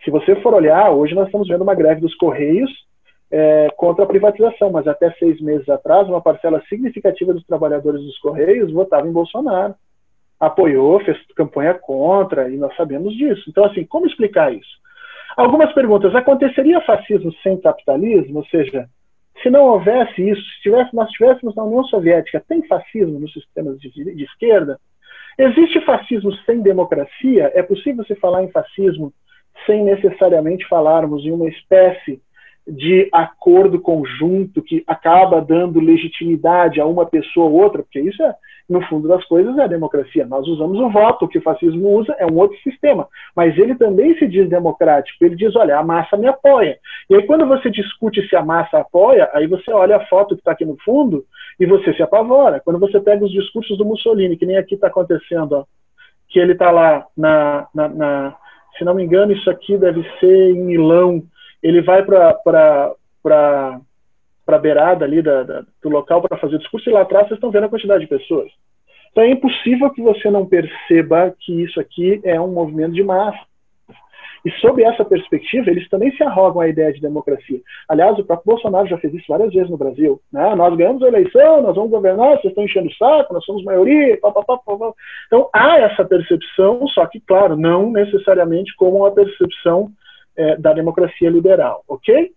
Se você for olhar, hoje nós estamos vendo uma greve dos Correios contra a privatização, mas até 6 meses atrás, uma parcela significativa dos trabalhadores dos Correios votava em Bolsonaro. Apoiou, fez campanha contra, e nós sabemos disso. Então, assim, como explicar isso? Algumas perguntas. Aconteceria fascismo sem capitalismo? Ou seja, se não houvesse isso, se nós estivéssemos na União Soviética, tem fascismo nos sistemas de esquerda? Existe fascismo sem democracia? É possível se falar em fascismo sem necessariamente falarmos em uma espécie de acordo conjunto que acaba dando legitimidade a uma pessoa ou outra? Porque isso, no fundo das coisas, é a democracia. Nós usamos o voto, o que o fascismo usa é um outro sistema. Mas ele também se diz democrático. Ele diz, olha, a massa me apoia. E aí, quando você discute se a massa apoia, aí você olha a foto que está aqui no fundo e você se apavora. Quando você pega os discursos do Mussolini, que nem aqui está acontecendo, ó, que ele está lá se não me engano, isso aqui deve ser em Milão. Ele vai para a beirada ali do local para fazer o discurso, e lá atrás vocês estão vendo a quantidade de pessoas. Então é impossível que você não perceba que isso aqui é um movimento de massa. E sob essa perspectiva, eles também se arrogam a ideia de democracia. Aliás, o próprio Bolsonaro já fez isso várias vezes no Brasil. Né? Nós ganhamos a eleição, nós vamos governar, vocês estão enchendo o saco, nós somos maioria, Então há essa percepção, só que, claro, não necessariamente como uma percepção da democracia liberal, ok?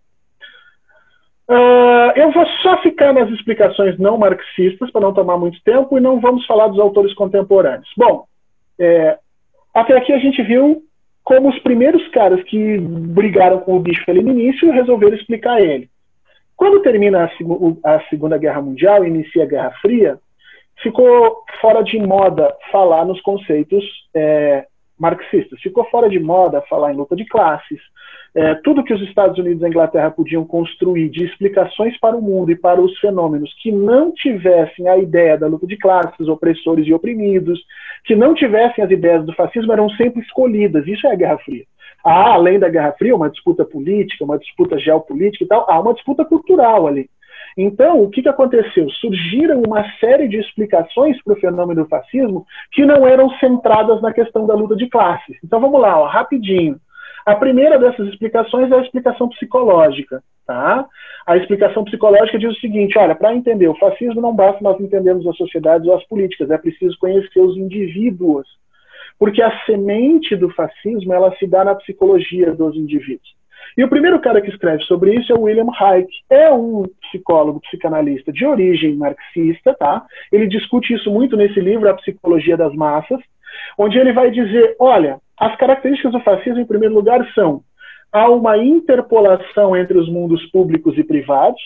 Eu vou só ficar nas explicações não marxistas, para não tomar muito tempo, e não vamos falar dos autores contemporâneos. Bom, até aqui a gente viu como os primeiros caras que brigaram com o bicho ali no início resolveram explicar ele. Quando termina a Segunda Guerra Mundial e inicia a Guerra Fria, ficou fora de moda falar nos conceitos marxistas. Ficou fora de moda falar em luta de classes. Tudo que os Estados Unidos e a Inglaterra podiam construir de explicações para o mundo e para os fenômenos que não tivessem a ideia da luta de classes, opressores e oprimidos, que não tivessem as ideias do fascismo, eram sempre escolhidas. Isso é a Guerra Fria. Há, além da Guerra Fria, uma disputa política, uma disputa geopolítica e tal, há uma disputa cultural ali. Então, o que aconteceu? Surgiram uma série de explicações para o fenômeno do fascismo que não eram centradas na questão da luta de classes. Então, vamos lá, ó, rapidinho. A primeira dessas explicações é a explicação psicológica. Tá? A explicação psicológica diz o seguinte, olha, para entender o fascismo não basta nós entendermos as sociedades ou as políticas, é preciso conhecer os indivíduos. Porque a semente do fascismo, ela se dá na psicologia dos indivíduos. E o primeiro cara que escreve sobre isso é o Wilhelm Reich. É um psicólogo, psicanalista de origem marxista, tá? Ele discute isso muito nesse livro, A Psicologia das Massas, onde ele vai dizer, olha, as características do fascismo, em primeiro lugar, são: há uma interpolação entre os mundos públicos e privados,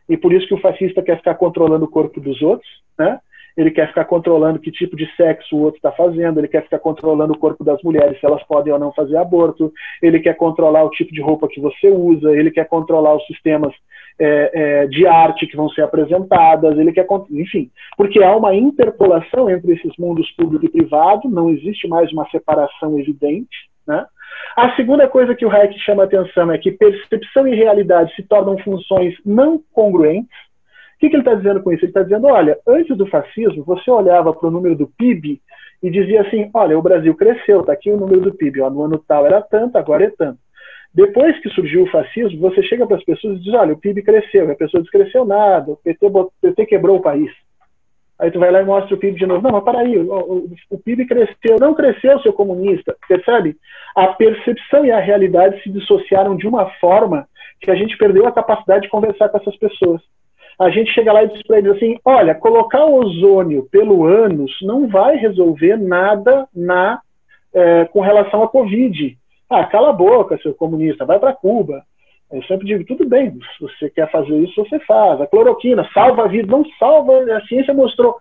e por isso que o fascista quer ficar controlando o corpo dos outros, né? Ele quer ficar controlando que tipo de sexo o outro está fazendo, ele quer ficar controlando o corpo das mulheres, se elas podem ou não fazer aborto, ele quer controlar o tipo de roupa que você usa, ele quer controlar os sistemas de arte que vão ser apresentadas, ele quer, enfim, porque há uma interpolação entre esses mundos público e privado, não existe mais uma separação evidente, né? A segunda coisa que o Hayek chama a atenção é que percepção e realidade se tornam funções não congruentes. O que ele está dizendo com isso? Ele está dizendo, olha, antes do fascismo, você olhava para o número do PIB e dizia assim, olha, o Brasil cresceu, está aqui o número do PIB, ó, no ano tal era tanto, agora é tanto. Depois que surgiu o fascismo, você chega para as pessoas e diz, olha, o PIB cresceu, e a pessoa diz, cresceu nada, o PT quebrou o país. Aí tu vai lá e mostra o PIB de novo. Não, mas para aí, o PIB cresceu, não cresceu, seu comunista, percebe? A percepção e a realidade se dissociaram de uma forma que a gente perdeu a capacidade de conversar com essas pessoas. A gente chega lá e diz para eles assim, olha, colocar o ozônio pelo ânus não vai resolver nada com relação à Covid. Ah, cala a boca, seu comunista, vai para Cuba. Eu sempre digo, tudo bem, se você quer fazer isso, você faz. A cloroquina salva a vida, não salva, a ciência mostrou.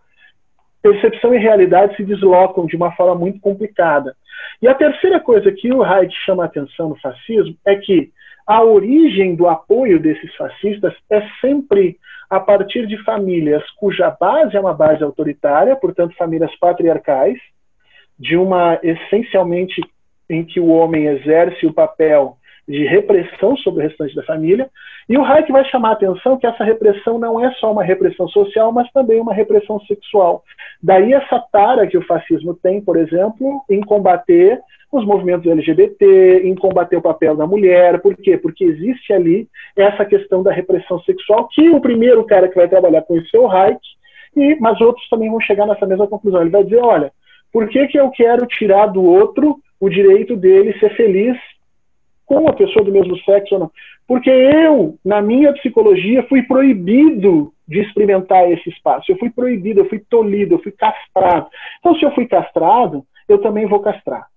Percepção e realidade se deslocam de uma forma muito complicada. E a terceira coisa que o Hayek chama a atenção no fascismo é que a origem do apoio desses fascistas é sempre a partir de famílias cuja base é uma base autoritária, portanto, famílias patriarcais, de uma, essencialmente, em que o homem exerce o papel de repressão sobre o restante da família, e o Hayek vai chamar a atenção que essa repressão não é só uma repressão social, mas também uma repressão sexual. Daí essa tara que o fascismo tem, por exemplo, em combater os movimentos LGBT, em combater o papel da mulher. Por quê? Porque existe ali essa questão da repressão sexual, que o primeiro cara que vai trabalhar com isso é o Hayek, mas outros também vão chegar nessa mesma conclusão. Ele vai dizer, olha, por que eu quero tirar do outro o direito dele ser feliz com uma pessoa do mesmo sexo ou não? Porque eu, na minha psicologia, fui proibido de experimentar esse espaço. Eu fui proibido, eu fui tolhido, eu fui castrado. Então, se eu fui castrado, eu também vou castrar.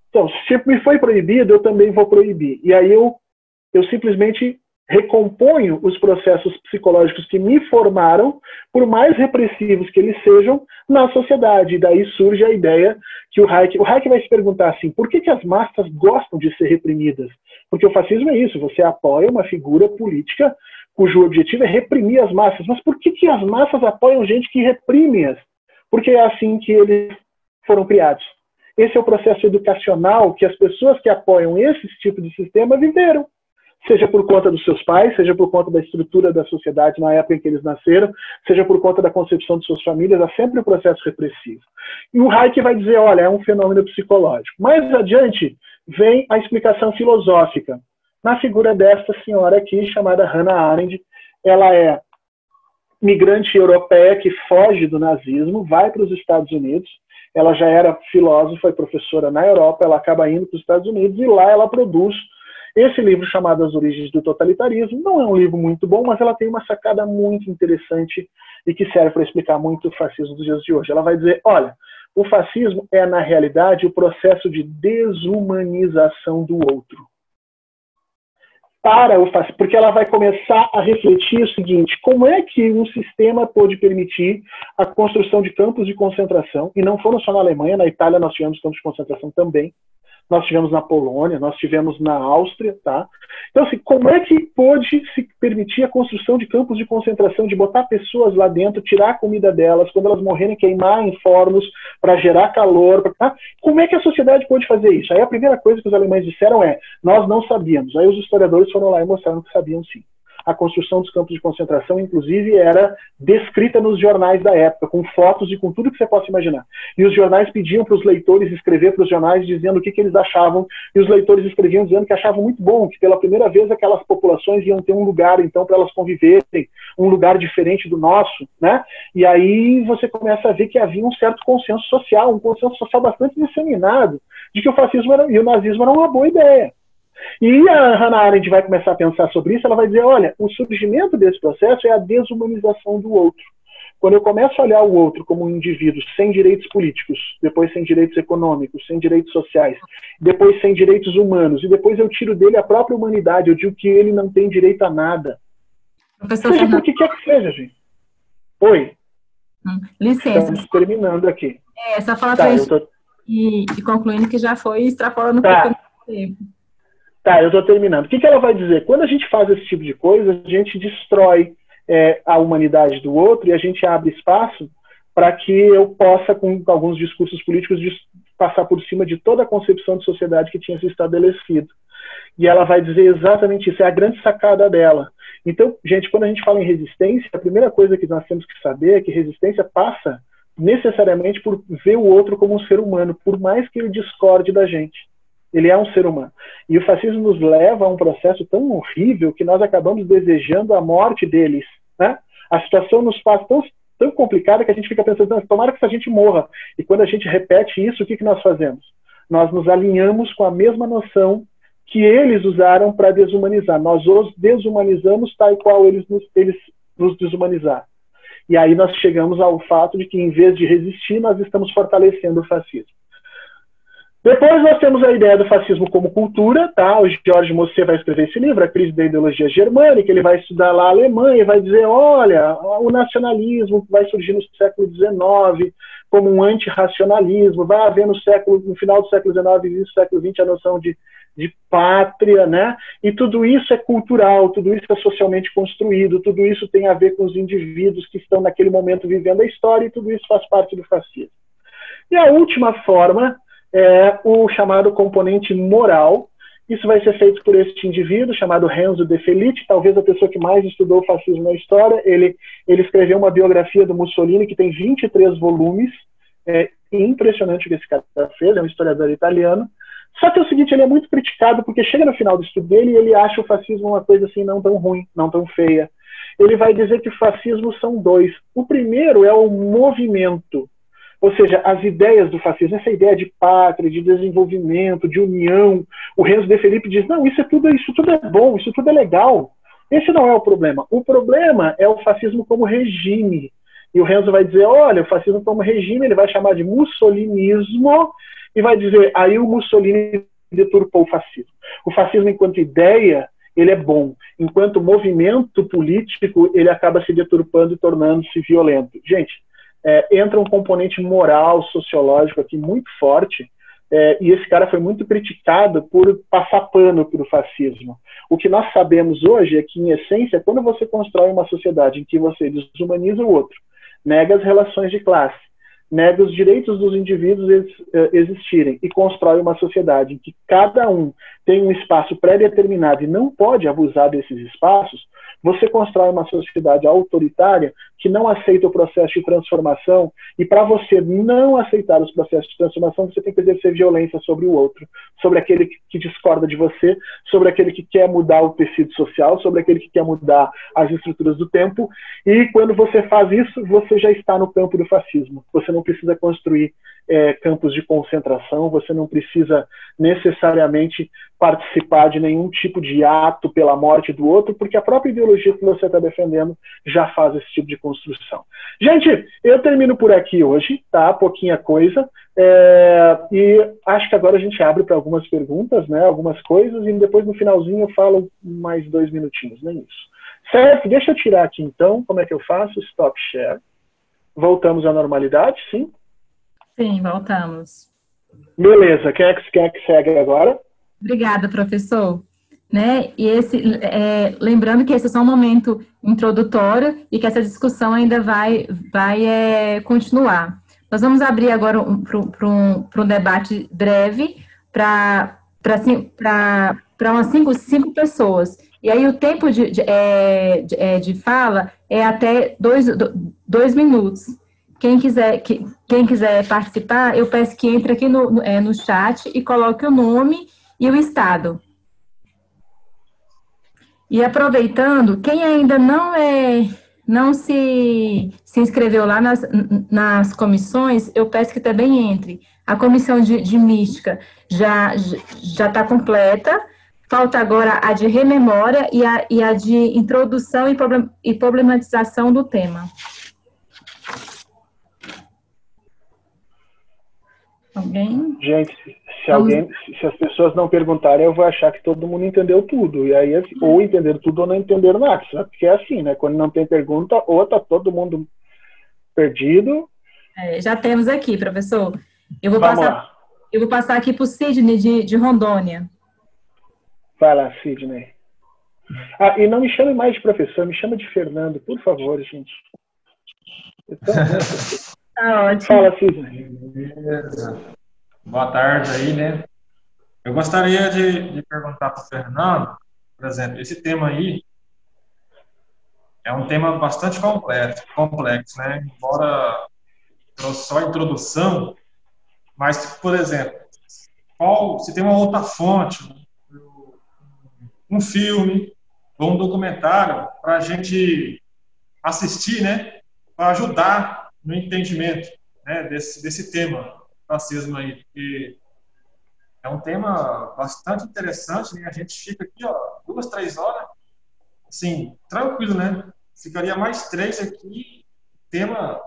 Então, se me foi proibido, eu também vou proibir. E aí eu simplesmente recomponho os processos psicológicos que me formaram, por mais repressivos que eles sejam, na sociedade. E daí surge a ideia que o Hayek vai se perguntar assim, por que as massas gostam de ser reprimidas? Porque o fascismo é isso, você apoia uma figura política cujo objetivo é reprimir as massas. Mas por que as massas apoiam gente que reprime-as? Porque é assim que eles foram criados. Esse é o processo educacional que as pessoas que apoiam esse tipo de sistema viveram. Seja por conta dos seus pais, seja por conta da estrutura da sociedade na época em que eles nasceram, seja por conta da concepção de suas famílias, há sempre um processo repressivo. E o Hayek vai dizer, olha, é um fenômeno psicológico. Mais adiante, vem a explicação filosófica, na figura desta senhora aqui, chamada Hannah Arendt. Ela é migrante europeia que foge do nazismo, vai para os Estados Unidos. Ela já era filósofa e professora na Europa, ela acaba indo para os Estados Unidos e lá ela produz esse livro chamado As Origens do Totalitarismo. Não é um livro muito bom, mas ela tem uma sacada muito interessante e que serve para explicar muito o fascismo dos dias de hoje. Ela vai dizer, olha, o fascismo é, na realidade, o processo de desumanização do outro. Porque ela vai começar a refletir o seguinte, como é que um sistema pôde permitir a construção de campos de concentração, e não foram só na Alemanha, na Itália nós tivemos campos de concentração também, nós tivemos na Polônia, nós tivemos na Áustria, tá? Então, assim, como é que pôde se permitir a construção de campos de concentração, de botar pessoas lá dentro, tirar a comida delas, quando elas morrerem, queimar em fornos para gerar calor, tá? Como é que a sociedade pôde fazer isso? Aí a primeira coisa que os alemães disseram é, nós não sabíamos. Aí os historiadores foram lá e mostraram que sabiam sim. A construção dos campos de concentração, inclusive, era descrita nos jornais da época, com fotos e com tudo que você possa imaginar. E os jornais pediam para os leitores escrever para os jornais dizendo o que eles achavam, e os leitores escreviam dizendo que achavam muito bom, que pela primeira vez aquelas populações iam ter um lugar, então, para elas conviverem, um lugar diferente do nosso, né? E aí você começa a ver que havia um certo consenso social, um consenso social bastante disseminado, de que o fascismo e o nazismo eram uma boa ideia. E a Hannah Arendt vai começar a pensar sobre isso, ela vai dizer, olha, o surgimento desse processo é a desumanização do outro. Quando eu começo a olhar o outro como um indivíduo sem direitos políticos, depois sem direitos econômicos, sem direitos sociais, depois sem direitos humanos, e depois eu tiro dele a própria humanidade, eu digo que ele não tem direito a nada. Seja por que quer que seja, gente. Oi. Licença. Estamos terminando aqui. Só falar para e concluindo que já foi extrapolando um pouco o tempo. Tá, eu estou terminando. O que ela vai dizer? Quando a gente faz esse tipo de coisa, a gente destrói a humanidade do outro e a gente abre espaço para que eu possa, com alguns discursos políticos, passar por cima de toda a concepção de sociedade que tinha se estabelecido. E ela vai dizer exatamente isso, é a grande sacada dela. Então, gente, quando a gente fala em resistência, a primeira coisa que nós temos que saber é que resistência passa necessariamente por ver o outro como um ser humano, por mais que ele discorde da gente. Ele é um ser humano. E o fascismo nos leva a um processo tão horrível que nós acabamos desejando a morte deles, né? A situação nos faz tão complicada que a gente fica pensando, tomara que essa gente morra. E quando a gente repete isso, o que nós fazemos? Nós nos alinhamos com a mesma noção que eles usaram para desumanizar. Nós os desumanizamos tal e qual eles nos desumanizaram. E aí nós chegamos ao fato de que, em vez de resistir, nós estamos fortalecendo o fascismo. Depois nós temos a ideia do fascismo como cultura, tá? O Georges Mosse vai escrever esse livro, A Crise da Ideologia Germânica, ele vai estudar lá a Alemanha e vai dizer, olha, o nacionalismo vai surgir no século XIX como um antirracionalismo, vai haver no final do século XIX e início do século XX a noção de pátria, né? E tudo isso é cultural, tudo isso é socialmente construído, tudo isso tem a ver com os indivíduos que estão naquele momento vivendo a história e tudo isso faz parte do fascismo. E a última forma é o chamado componente moral. Isso vai ser feito por este indivíduo chamado Renzo De Felice, talvez a pessoa que mais estudou o fascismo na história. Ele escreveu uma biografia do Mussolini que tem 23 volumes. É impressionante o que esse cara fez, é um historiador italiano. Só que é o seguinte, ele é muito criticado porque chega no final do estudo dele e ele acha o fascismo uma coisa assim não tão ruim, não tão feia. Ele vai dizer que o fascismo são dois. O primeiro é o movimento, ou seja, as ideias do fascismo, essa ideia de pátria, de desenvolvimento, de união. O Renzo De Felipe diz, não, isso tudo é bom, isso tudo é legal. Esse não é o problema. O problema é o fascismo como regime. E o Renzo vai dizer, olha, o fascismo como regime, ele vai chamar de mussolinismo e vai dizer, aí o Mussolini deturpou o fascismo. O fascismo enquanto ideia, ele é bom. Enquanto movimento político, ele acaba se deturpando e tornando-se violento. Gente, entra um componente moral, sociológico aqui muito forte, e esse cara foi muito criticado por passar pano para o fascismo. O que nós sabemos hoje é que, em essência, quando você constrói uma sociedade em que você desumaniza o outro, nega as relações de classe, nega os direitos dos indivíduos existirem e constrói uma sociedade em que cada um tem um espaço pré-determinado e não pode abusar desses espaços, você constrói uma sociedade autoritária que não aceita o processo de transformação, e para você não aceitar os processos de transformação, você tem que exercer violência sobre o outro, sobre aquele que discorda de você, sobre aquele que quer mudar o tecido social, sobre aquele que quer mudar as estruturas do tempo, e quando você faz isso, você já está no campo do fascismo. Você não precisa construir campos de concentração, você não precisa necessariamente participar de nenhum tipo de ato pela morte do outro, porque a própria ideologia que você está defendendo já faz esse tipo de construção. Gente, eu termino por aqui hoje, tá? Pouquinha coisa, e acho que agora a gente abre para algumas perguntas, né? Algumas coisas, e depois no finalzinho eu falo mais 2 minutinhos, nem isso. Certo? Deixa eu tirar aqui então, como é que eu faço? Stop share. Voltamos à normalidade, sim? Sim, voltamos. Beleza, quem é que segue agora? Obrigada, professor. Né? E lembrando que esse é só um momento introdutório e que essa discussão ainda vai continuar. Nós vamos abrir agora para um debate breve para umas cinco pessoas. E aí o tempo de fala é até 2 minutos. Quem quiser participar, eu peço que entre aqui no chat e coloque o nome e o estado. E aproveitando, quem ainda não se inscreveu lá nas comissões, eu peço que também entre. A comissão de mística já está completa, falta agora a de rememória e a de introdução e problematização do tema. Alguém? Gente, se as pessoas não perguntarem, eu vou achar que todo mundo entendeu tudo. E aí, ou entenderam tudo ou não entenderam nada. Porque é assim, né? Quando não tem pergunta, ou tá todo mundo perdido. Já temos aqui, professor. Eu vou passar aqui para o Sidney de Rondônia. Vai lá, Sidney. Ah, e não me chame mais de professor, me chama de Fernando, por favor, gente. Tá ótimo. Fala, Sidney. Beleza. Boa tarde aí, né? Eu gostaria de perguntar para o Fernando, por exemplo, esse tema aí é um tema bastante complexo, né? Embora só a introdução, mas, por exemplo, se tem uma outra fonte, um filme ou um documentário para a gente assistir, né? Para ajudar no entendimento, né, desse tema, racismo aí, porque é um tema bastante interessante, né? A gente fica aqui, 2, 3 horas, assim, tranquilo, né? Ficaria mais 3 aqui, tema,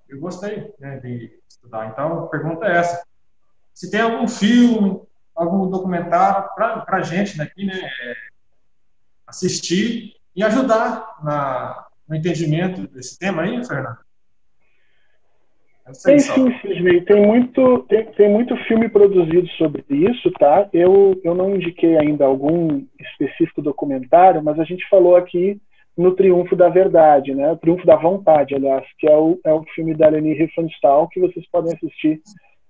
eu gostei, né, de estudar. Então, a pergunta é essa: se tem algum filme, algum documentário para a gente aqui, né, assistir e ajudar no entendimento desse tema aí, Fernando. Tem sim, Sidney. Tem muito filme produzido sobre isso, tá? Eu não indiquei ainda algum específico documentário, mas a gente falou aqui no Triunfo da Verdade, né? O Triunfo da Vontade, aliás, que é o filme da Leni Riefenstahl, que vocês podem assistir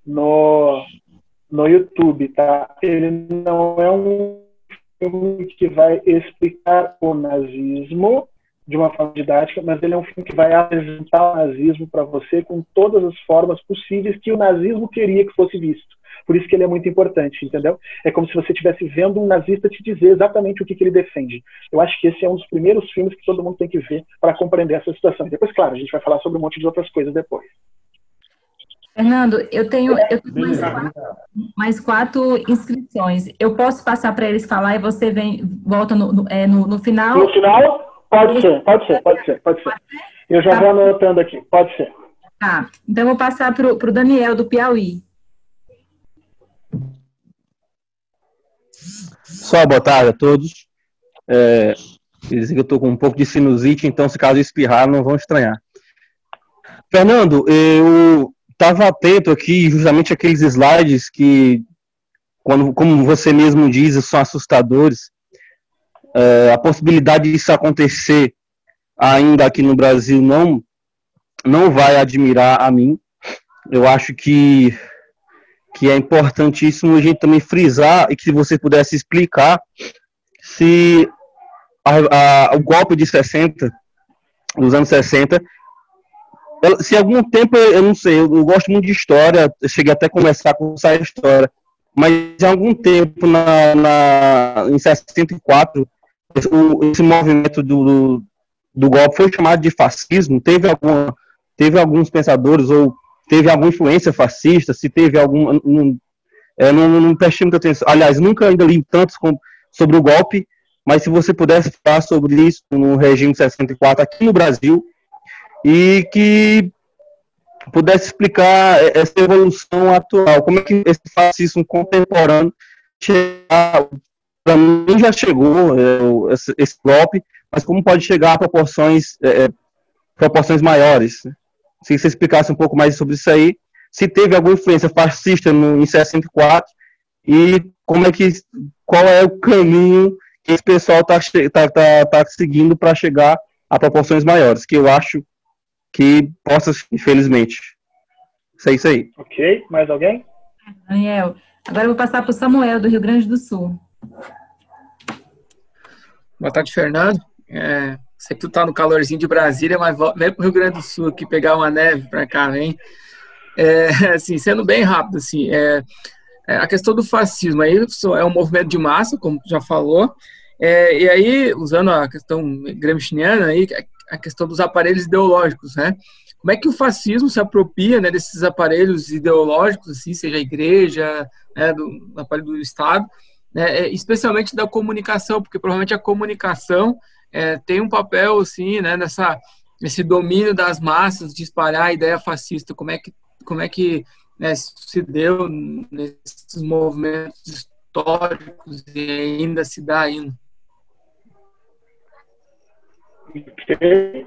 no YouTube, tá? Ele não é um filme que vai explicar o nazismo de uma forma didática, mas ele é um filme que vai apresentar o nazismo para você com todas as formas possíveis que o nazismo queria que fosse visto. Por isso que ele é muito importante, entendeu? É como se você estivesse vendo um nazista te dizer exatamente o que ele defende. Eu acho que esse é um dos primeiros filmes que todo mundo tem que ver para compreender essa situação. E depois, claro, a gente vai falar sobre um monte de outras coisas depois. Fernando, eu tenho mais quatro inscrições. Eu posso passar para eles falar e você volta no final? No final? Pode ser. Eu já vou anotando aqui, pode ser. Tá, então eu vou passar para o Daniel, do Piauí. Só boa tarde a todos. Dizem que eu estou com um pouco de sinusite, então se caso espirrar, não vão estranhar. Fernando, eu estava atento aqui justamente àqueles slides que, como você mesmo diz, são assustadores. A possibilidade disso acontecer ainda aqui no Brasil não vai admirar a mim. Eu acho que é importantíssimo a gente também frisar e que você pudesse explicar se o golpe de 60, dos anos 60, se algum tempo, eu não sei, eu gosto muito de história, eu cheguei até a começar a cursar a história, mas em algum tempo, em 64, esse movimento do golpe foi chamado de fascismo. Teve alguns pensadores, ou teve alguma influência fascista, se teve algum... não prestei muita atenção. Aliás, nunca ainda li tanto sobre o golpe, mas se você pudesse falar sobre isso no regime 64 aqui no Brasil, e que pudesse explicar essa evolução atual, como é que esse fascismo contemporâneo para mim já chegou esse golpe, mas como pode chegar a proporções maiores. Se você explicasse um pouco mais sobre isso aí, se teve alguma influência fascista em 64 e qual é o caminho que esse pessoal tá seguindo para chegar a proporções maiores, que eu acho que possa, infelizmente. É isso aí. Ok, mais alguém? Daniel, agora eu vou passar para o Samuel, do Rio Grande do Sul. Boa tarde, Fernando. Sei que tu tá no calorzinho de Brasília, mas vem pro Rio Grande do Sul aqui pegar uma neve para cá, vem. Assim, sendo bem rápido, assim, a questão do fascismo aí é um movimento de massa, como tu já falou, e aí, usando a questão gramsciana aí, a questão dos aparelhos ideológicos, né? Como é que o fascismo se apropria, né, desses aparelhos ideológicos, assim, seja a igreja, né, do aparelho do Estado, né, especialmente da comunicação, porque provavelmente a comunicação tem um papel, assim, né, nesse domínio das massas, de espalhar a ideia fascista. Como é que né, se deu nesses movimentos históricos e ainda se dá ainda? Okay.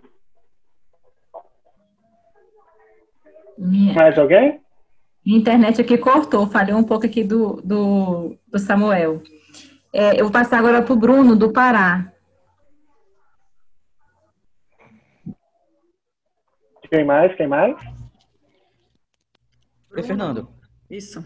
Mais alguém? Minha internet aqui cortou, falhou um pouco aqui do Samuel. Eu vou passar agora para o Bruno, do Pará. Quem mais? Oi, Fernando. Isso.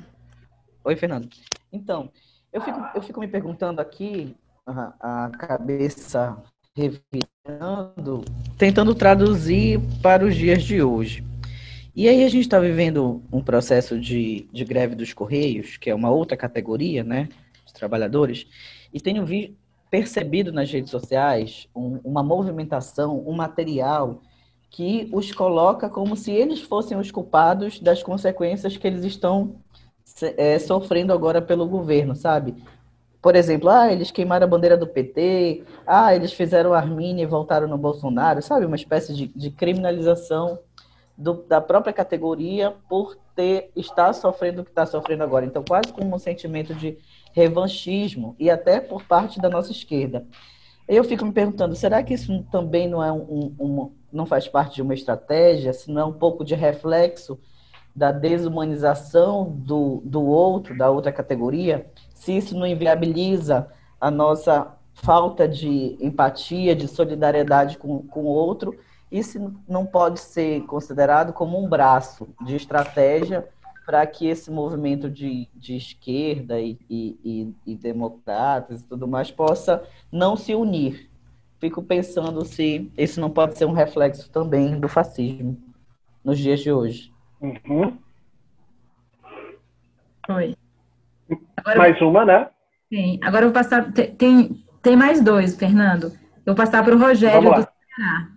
Oi, Fernando. Então, eu fico me perguntando aqui, a cabeça revirando, tentando traduzir para os dias de hoje. E aí a gente está vivendo um processo de greve dos Correios, que é uma outra categoria, né, de trabalhadores, e tenho percebido nas redes sociais uma movimentação, um material que os coloca como se eles fossem os culpados das consequências que eles estão sofrendo agora pelo governo, sabe? Por exemplo, eles queimaram a bandeira do PT, eles fizeram a Armínia e voltaram no Bolsonaro, sabe? Uma espécie de criminalização da própria categoria por estar sofrendo o que está sofrendo agora. Então, quase como um sentimento de revanchismo, e até por parte da nossa esquerda. Eu fico me perguntando, será que isso também não é não faz parte de uma estratégia, se não é um pouco de reflexo da desumanização do outro, da outra categoria? Se isso não inviabiliza a nossa falta de empatia, de solidariedade com o outro, isso não pode ser considerado como um braço de estratégia para que esse movimento de esquerda e democratas e tudo mais possa não se unir. Fico pensando se isso não pode ser um reflexo também do fascismo nos dias de hoje. Uhum. Oi. Agora, Mais uma, né? Sim. Agora eu vou passar... Tem mais dois, Fernando. Eu vou passar para o Rogério do Ceará.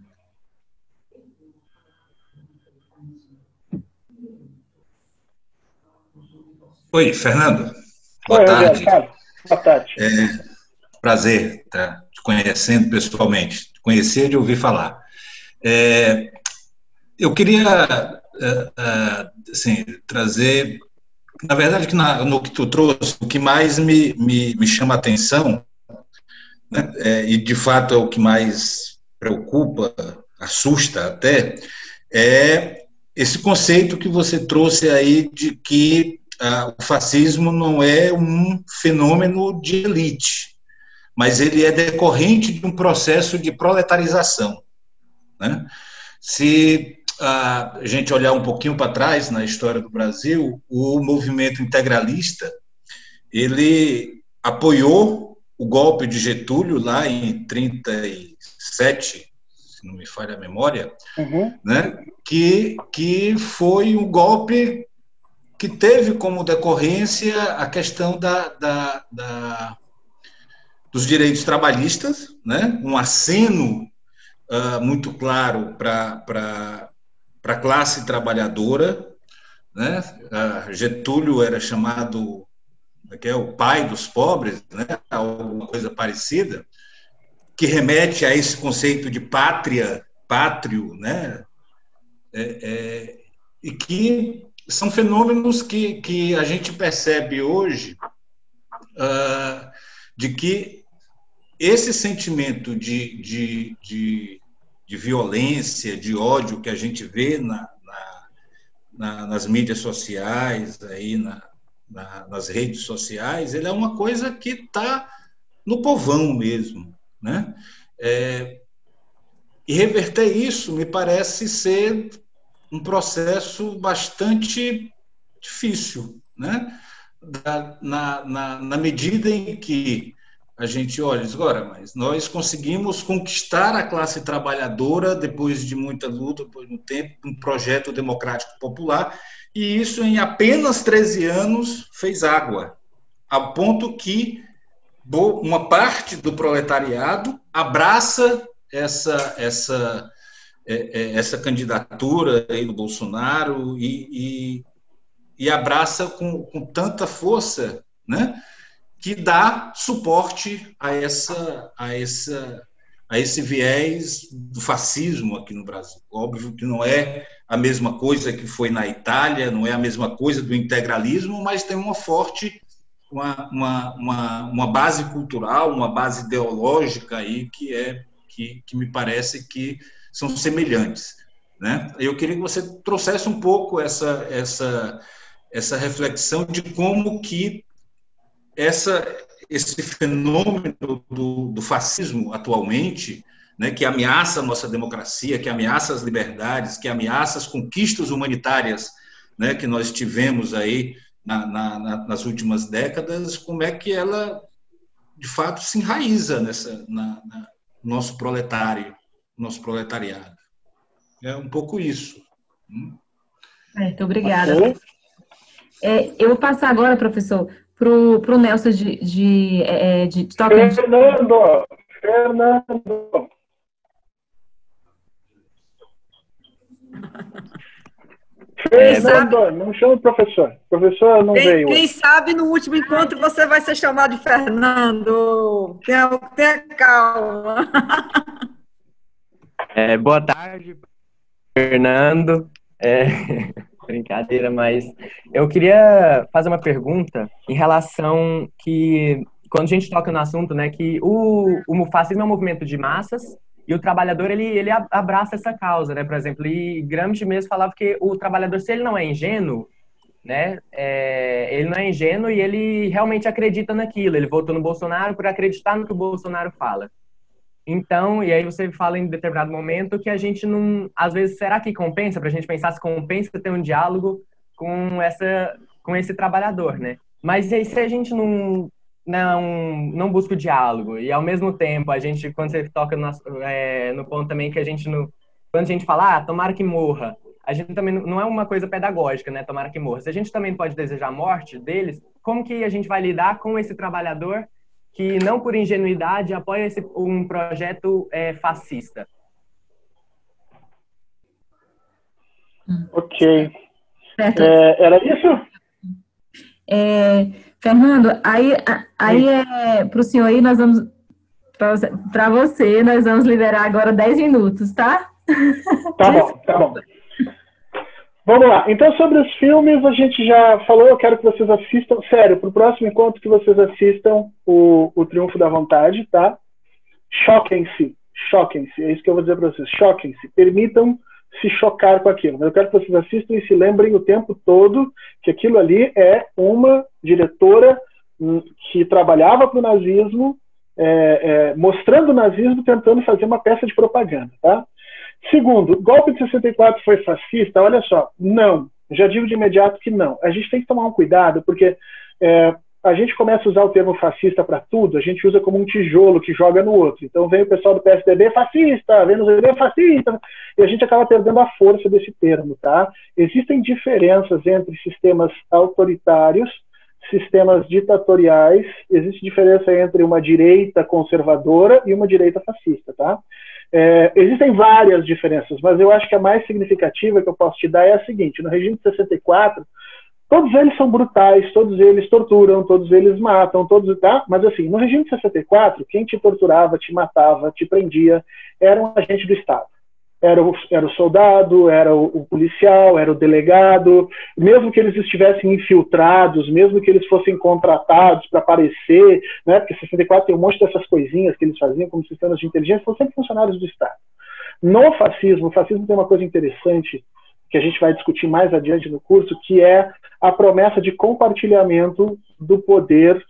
Oi, Fernando. Boa tarde. Boa tarde. Prazer estar te conhecendo pessoalmente. Te conhecer e ouvir falar. Eu queria assim, trazer, na verdade, no que tu trouxe, o que mais me chama a atenção, né, e de fato é o que mais preocupa, assusta até, é esse conceito que você trouxe aí de que o fascismo não é um fenômeno de elite, mas ele é decorrente de um processo de proletarização, né? Se a gente olhar um pouquinho para trás na história do Brasil, o movimento integralista, ele apoiou o golpe de Getúlio lá em 1937, se não me falha a memória, né? Que foi um golpe que teve como decorrência a questão dos direitos trabalhistas, né? Um aceno muito claro para a classe trabalhadora, né? Getúlio era chamado, que é o pai dos pobres, né? Alguma coisa parecida, que remete a esse conceito de pátrio, né? E que são fenômenos que a gente percebe hoje, de que esse sentimento de violência, de ódio que a gente vê nas mídias sociais, aí nas redes sociais, ele é uma coisa que está no povão mesmo, né? E reverter isso me parece ser um processo bastante difícil, né? Na medida em que a gente olha, diz, agora, mas nós conseguimos conquistar a classe trabalhadora depois de muita luta, depois de um tempo, um projeto democrático popular, e isso em apenas 13 anos fez água, ao ponto que uma parte do proletariado abraça essa candidatura aí do Bolsonaro e abraça com tanta força, né, que dá suporte a esse viés do fascismo aqui no Brasil. Óbvio que não é a mesma coisa que foi na Itália, não é a mesma coisa do integralismo, mas tem uma forte, uma base cultural, uma base ideológica aí que me parece que são semelhantes, né? Eu queria que você trouxesse um pouco essa reflexão de como que esse fenômeno do fascismo atualmente, né, que ameaça a nossa democracia, que ameaça as liberdades, que ameaça as conquistas humanitárias, né, que nós tivemos aí nas últimas décadas, como é que ela, de fato, se enraiza no nosso proletariado. É um pouco isso. Muito obrigada. Eu vou passar agora, professor, para o Nelson de Tocantins. Fernando! Fernando, não chama o professor. O professor não veio. Quem sabe no último encontro você vai ser chamado de Fernando. Tenha calma. Boa tarde, Fernando. É, brincadeira, mas eu queria fazer uma pergunta em relação que, quando a gente toca no assunto, né, que o fascismo é um movimento de massas e o trabalhador, ele abraça essa causa, né, por exemplo, e Gramsci mesmo falava que o trabalhador, se ele não é ingênuo, né, ele não é ingênuo e ele realmente acredita naquilo, ele votou no Bolsonaro por acreditar no que o Bolsonaro fala. Então, e aí você fala em determinado momento que a gente não... Às vezes, será que compensa? Para a gente pensar se compensa ter um diálogo com esse trabalhador, né? Mas e aí, se a gente não busca o diálogo e, ao mesmo tempo, a gente, quando você toca no ponto também que a gente... Quando a gente fala, tomara que morra, a gente também não é uma coisa pedagógica, né? Tomara que morra. Se a gente também pode desejar a morte deles, como que a gente vai lidar com esse trabalhador que não por ingenuidade apoia um projeto fascista? Ok. Era isso? Fernando, aí para o senhor aí, nós vamos, para você, nós vamos liberar agora 10 minutos, tá? Tá bom. Vamos lá. Então, sobre os filmes, a gente já falou, eu quero que vocês assistam, sério, para o próximo encontro que vocês assistam o Triunfo da Vontade, tá? Choquem-se, é isso que eu vou dizer para vocês, choquem-se, permitam se chocar com aquilo. Eu quero que vocês assistam e se lembrem o tempo todo que aquilo ali é uma diretora que trabalhava para o nazismo, mostrando o nazismo, tentando fazer uma peça de propaganda, tá? Segundo, o golpe de 64 foi fascista? Olha só, não. Já digo de imediato que não. A gente tem que tomar um cuidado, porque a gente começa a usar o termo fascista para tudo, a gente usa como um tijolo que joga no outro. Então vem o pessoal do PSDB fascista, vem no ZB fascista, e a gente acaba perdendo a força desse termo, tá? Existem diferenças entre sistemas autoritários, sistemas ditatoriais, existe diferença entre uma direita conservadora e uma direita fascista, tá? Existem várias diferenças, mas eu acho que a mais significativa que eu posso te dar é a seguinte: no regime de 64, todos eles são brutais, todos eles torturam, todos eles matam, tá? Mas assim, no regime de 64, quem te torturava, te matava, te prendia, era um agente do Estado. Era o soldado, era o policial, era o delegado, mesmo que eles estivessem infiltrados, mesmo que eles fossem contratados para aparecer, né? Porque 64 tem um monte dessas coisinhas que eles faziam como sistemas de inteligência, são sempre funcionários do Estado. No fascismo, o fascismo tem uma coisa interessante que a gente vai discutir mais adiante no curso, que é a promessa de compartilhamento do poder,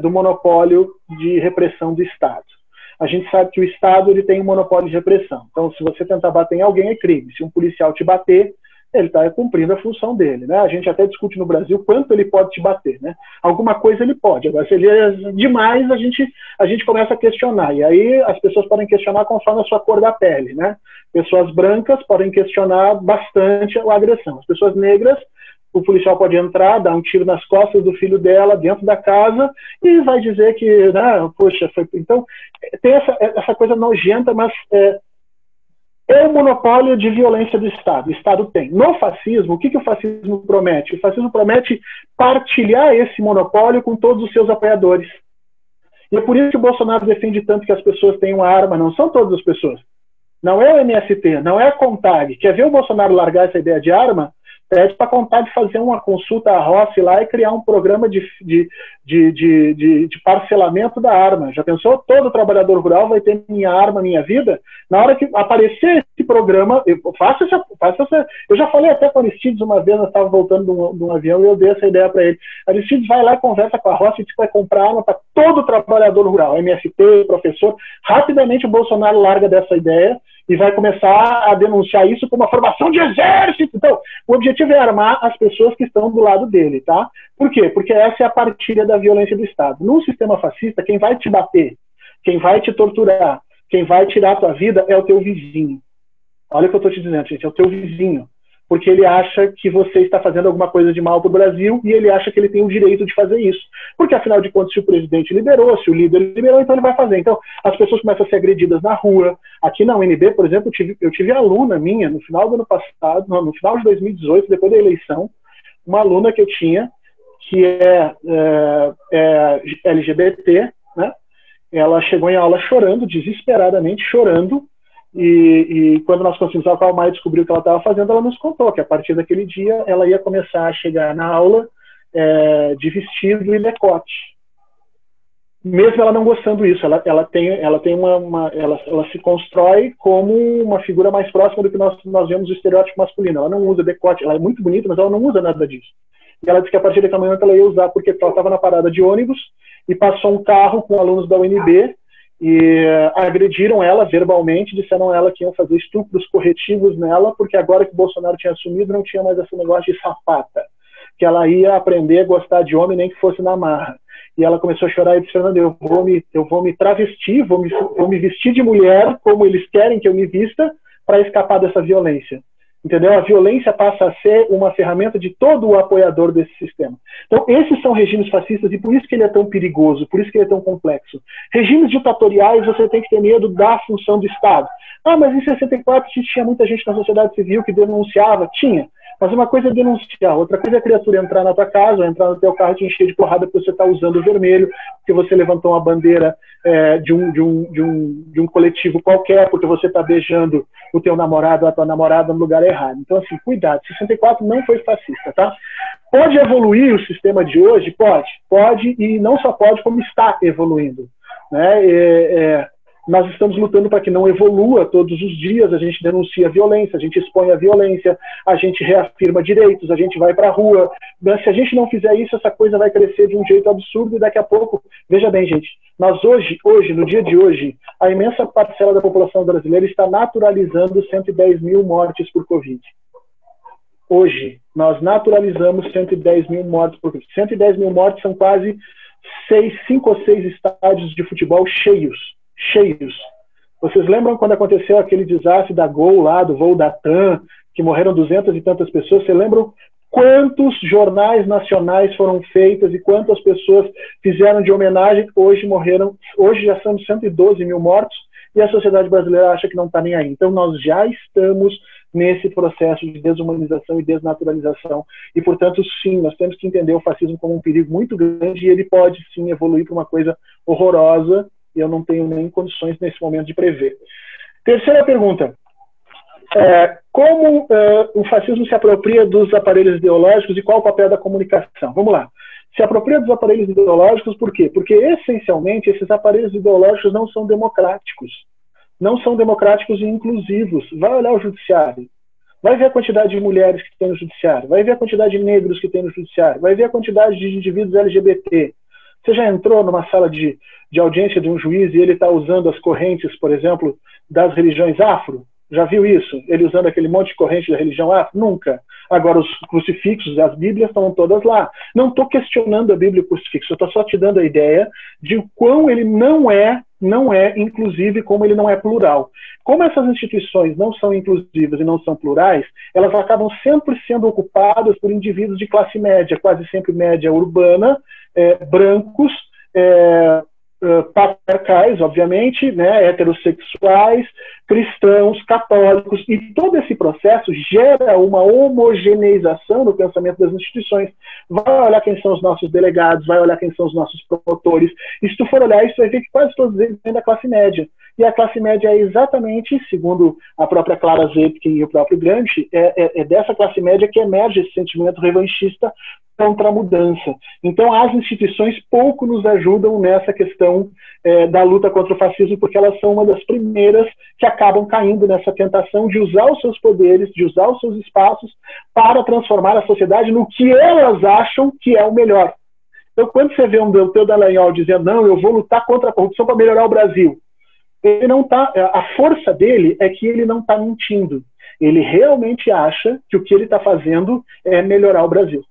do monopólio de repressão do Estado. A gente sabe que o Estado ele tem um monopólio de repressão. Então, se você tentar bater em alguém, é crime. Se um policial te bater, ele está cumprindo a função dele, né? A gente até discute no Brasil quanto ele pode te bater, né? Alguma coisa ele pode. Agora, se ele é demais, a gente começa a questionar. E aí as pessoas podem questionar conforme a sua cor da pele, né? Pessoas brancas podem questionar bastante a agressão. As pessoas negras, o policial pode entrar, dar um tiro nas costas do filho dela dentro da casa e vai dizer que, poxa, foi... Então, tem essa coisa nojenta, mas é o monopólio de violência do Estado. O Estado tem. No fascismo, o que o fascismo promete? O fascismo promete partilhar esse monopólio com todos os seus apoiadores. E é por isso que o Bolsonaro defende tanto que as pessoas tenham arma. Não são todas as pessoas. Não é o MST, não é a CONTAG. Quer ver o Bolsonaro largar essa ideia de arma? Pede para a CONTAG fazer uma consulta à Rossi lá e criar um programa de parcelamento da arma. Já pensou? Todo trabalhador rural vai ter Minha Arma, Minha Vida? Na hora que aparecer esse programa, eu faço essa... Eu já falei até com o Aristides uma vez, eu estava voltando de um avião e eu dei essa ideia para ele. Aristides vai lá e conversa com a Rossi e diz que vai comprar arma para todo trabalhador rural, MST, professor. Rapidamente o Bolsonaro larga dessa ideia e vai começar a denunciar isso como uma formação de exército. Então, o objetivo é armar as pessoas que estão do lado dele, tá? Por quê? Porque essa é a partilha da violência do Estado. Num sistema fascista, quem vai te bater, quem vai te torturar, quem vai tirar a tua vida é o teu vizinho. Olha o que eu estou te dizendo, gente, é o teu vizinho. Porque ele acha que você está fazendo alguma coisa de mal para o Brasil e ele acha que ele tem o direito de fazer isso. Porque, afinal de contas, se o presidente liberou, se o líder liberou, então ele vai fazer. Então, as pessoas começam a ser agredidas na rua. Aqui na UNB, por exemplo, eu tive aluna minha, no final do ano passado, no final de 2018, depois da eleição, uma aluna que eu tinha, que é LGBT, né? Ela chegou em aula chorando, desesperadamente chorando, E quando nós conseguimos, a Karl May descobriu o que ela estava fazendo, ela nos contou que a partir daquele dia ela ia começar a chegar na aula de vestido e decote. Mesmo ela não gostando disso, ela se constrói como uma figura mais próxima do que nós vemos do estereótipo masculino. Ela não usa decote, ela é muito bonita, mas ela não usa nada disso. E ela disse que a partir daquele momento ela ia usar, porque ela estava na parada de ônibus e passou um carro com alunos da UNB e agrediram ela verbalmente, disseram a ela que iam fazer estupros corretivos nela, porque agora que o Bolsonaro tinha assumido, não tinha mais esse negócio de sapata, que ela ia aprender a gostar de homem nem que fosse na marra. E ela começou a chorar e disse, Fernando, eu vou me travestir, vou me vestir de mulher, como eles querem que eu me vista, para escapar dessa violência. Entendeu? A violência passa a ser uma ferramenta de todo o apoiador desse sistema. Então, esses são regimes fascistas e por isso que ele é tão perigoso, por isso que ele é tão complexo. Regimes ditatoriais, você tem que ter medo da função do Estado. Ah, mas em 64 tinha muita gente na sociedade civil que denunciava. Tinha. Mas uma coisa é denunciar, outra coisa é a criatura entrar na tua casa, ou entrar no teu carro e te encher de porrada porque você está usando o vermelho, porque você levantou uma bandeira de um coletivo qualquer, porque você está beijando o teu namorado ou a tua namorada no lugar errado. Então, assim, cuidado. 64 não foi fascista, tá? Pode evoluir o sistema de hoje? Pode. Pode, e não só pode, como está evoluindo. Né? Nós estamos lutando para que não evolua todos os dias, a gente denuncia a violência, a gente expõe a violência, a gente reafirma direitos, a gente vai para a rua. Se a gente não fizer isso, essa coisa vai crescer de um jeito absurdo e daqui a pouco... Veja bem, gente, nós hoje, no dia de hoje, a imensa parcela da população brasileira está naturalizando 110 mil mortes por Covid. Hoje, nós naturalizamos 110 mil mortes por Covid. 110 mil mortes são quase 5 ou 6 estádios de futebol cheios. Vocês lembram quando aconteceu aquele desastre da Gol lá, do voo da TAM, que morreram 200 e tantas pessoas? Vocês lembram quantos jornais nacionais foram feitos e quantas pessoas fizeram de homenagem? Hoje já são 112 mil mortos e a sociedade brasileira acha que não está nem aí. Então nós já estamos nesse processo de desumanização e desnaturalização e, portanto, sim, nós temos que entender o fascismo como um perigo muito grande e ele pode, sim, evoluir para uma coisa horrorosa. E eu não tenho nem condições nesse momento de prever. Terceira pergunta. Como o fascismo se apropria dos aparelhos ideológicos e qual o papel da comunicação? Vamos lá. Se apropria dos aparelhos ideológicos por quê? Porque, essencialmente, esses aparelhos ideológicos não são democráticos. Não são democráticos e inclusivos. Vai olhar o judiciário. Vai ver a quantidade de mulheres que tem no judiciário. Vai ver a quantidade de negros que tem no judiciário. Vai ver a quantidade de indivíduos LGBT. Você já entrou numa sala de audiência de um juiz e ele está usando as correntes, por exemplo, das religiões afro? Já viu isso? Ele usando aquele monte de corrente da religião afro? Nunca. Agora, os crucifixos, as bíblias estão todas lá. Não estou questionando a Bíblia e o crucifixo, eu estou só te dando a ideia de quão ele não é inclusive, como ele não é plural. Como essas instituições não são inclusivas e não são plurais, elas acabam sempre sendo ocupadas por indivíduos de classe média, quase sempre média urbana, brancos, patriarcais, obviamente, né, heterossexuais, cristãos, católicos, e todo esse processo gera uma homogeneização no pensamento das instituições. Vai olhar quem são os nossos delegados, vai olhar quem são os nossos promotores, e se tu for olhar isso, vai ver que quase todos eles vêm da classe média. E a classe média é exatamente, segundo a própria Clara Zetkin e o próprio Gramsci, é dessa classe média que emerge esse sentimento revanchista contra a mudança. Então, as instituições pouco nos ajudam nessa questão da luta contra o fascismo, porque elas são uma das primeiras que acabam caindo nessa tentação de usar os seus poderes, de usar os seus espaços para transformar a sociedade no que elas acham que é o melhor. Então, quando você vê um Delteu Dallagnol dizendo, não, eu vou lutar contra a corrupção para melhorar o Brasil, ele não tá, a força dele é que ele não está mentindo. Ele realmente acha que o que ele está fazendo é melhorar o Brasil.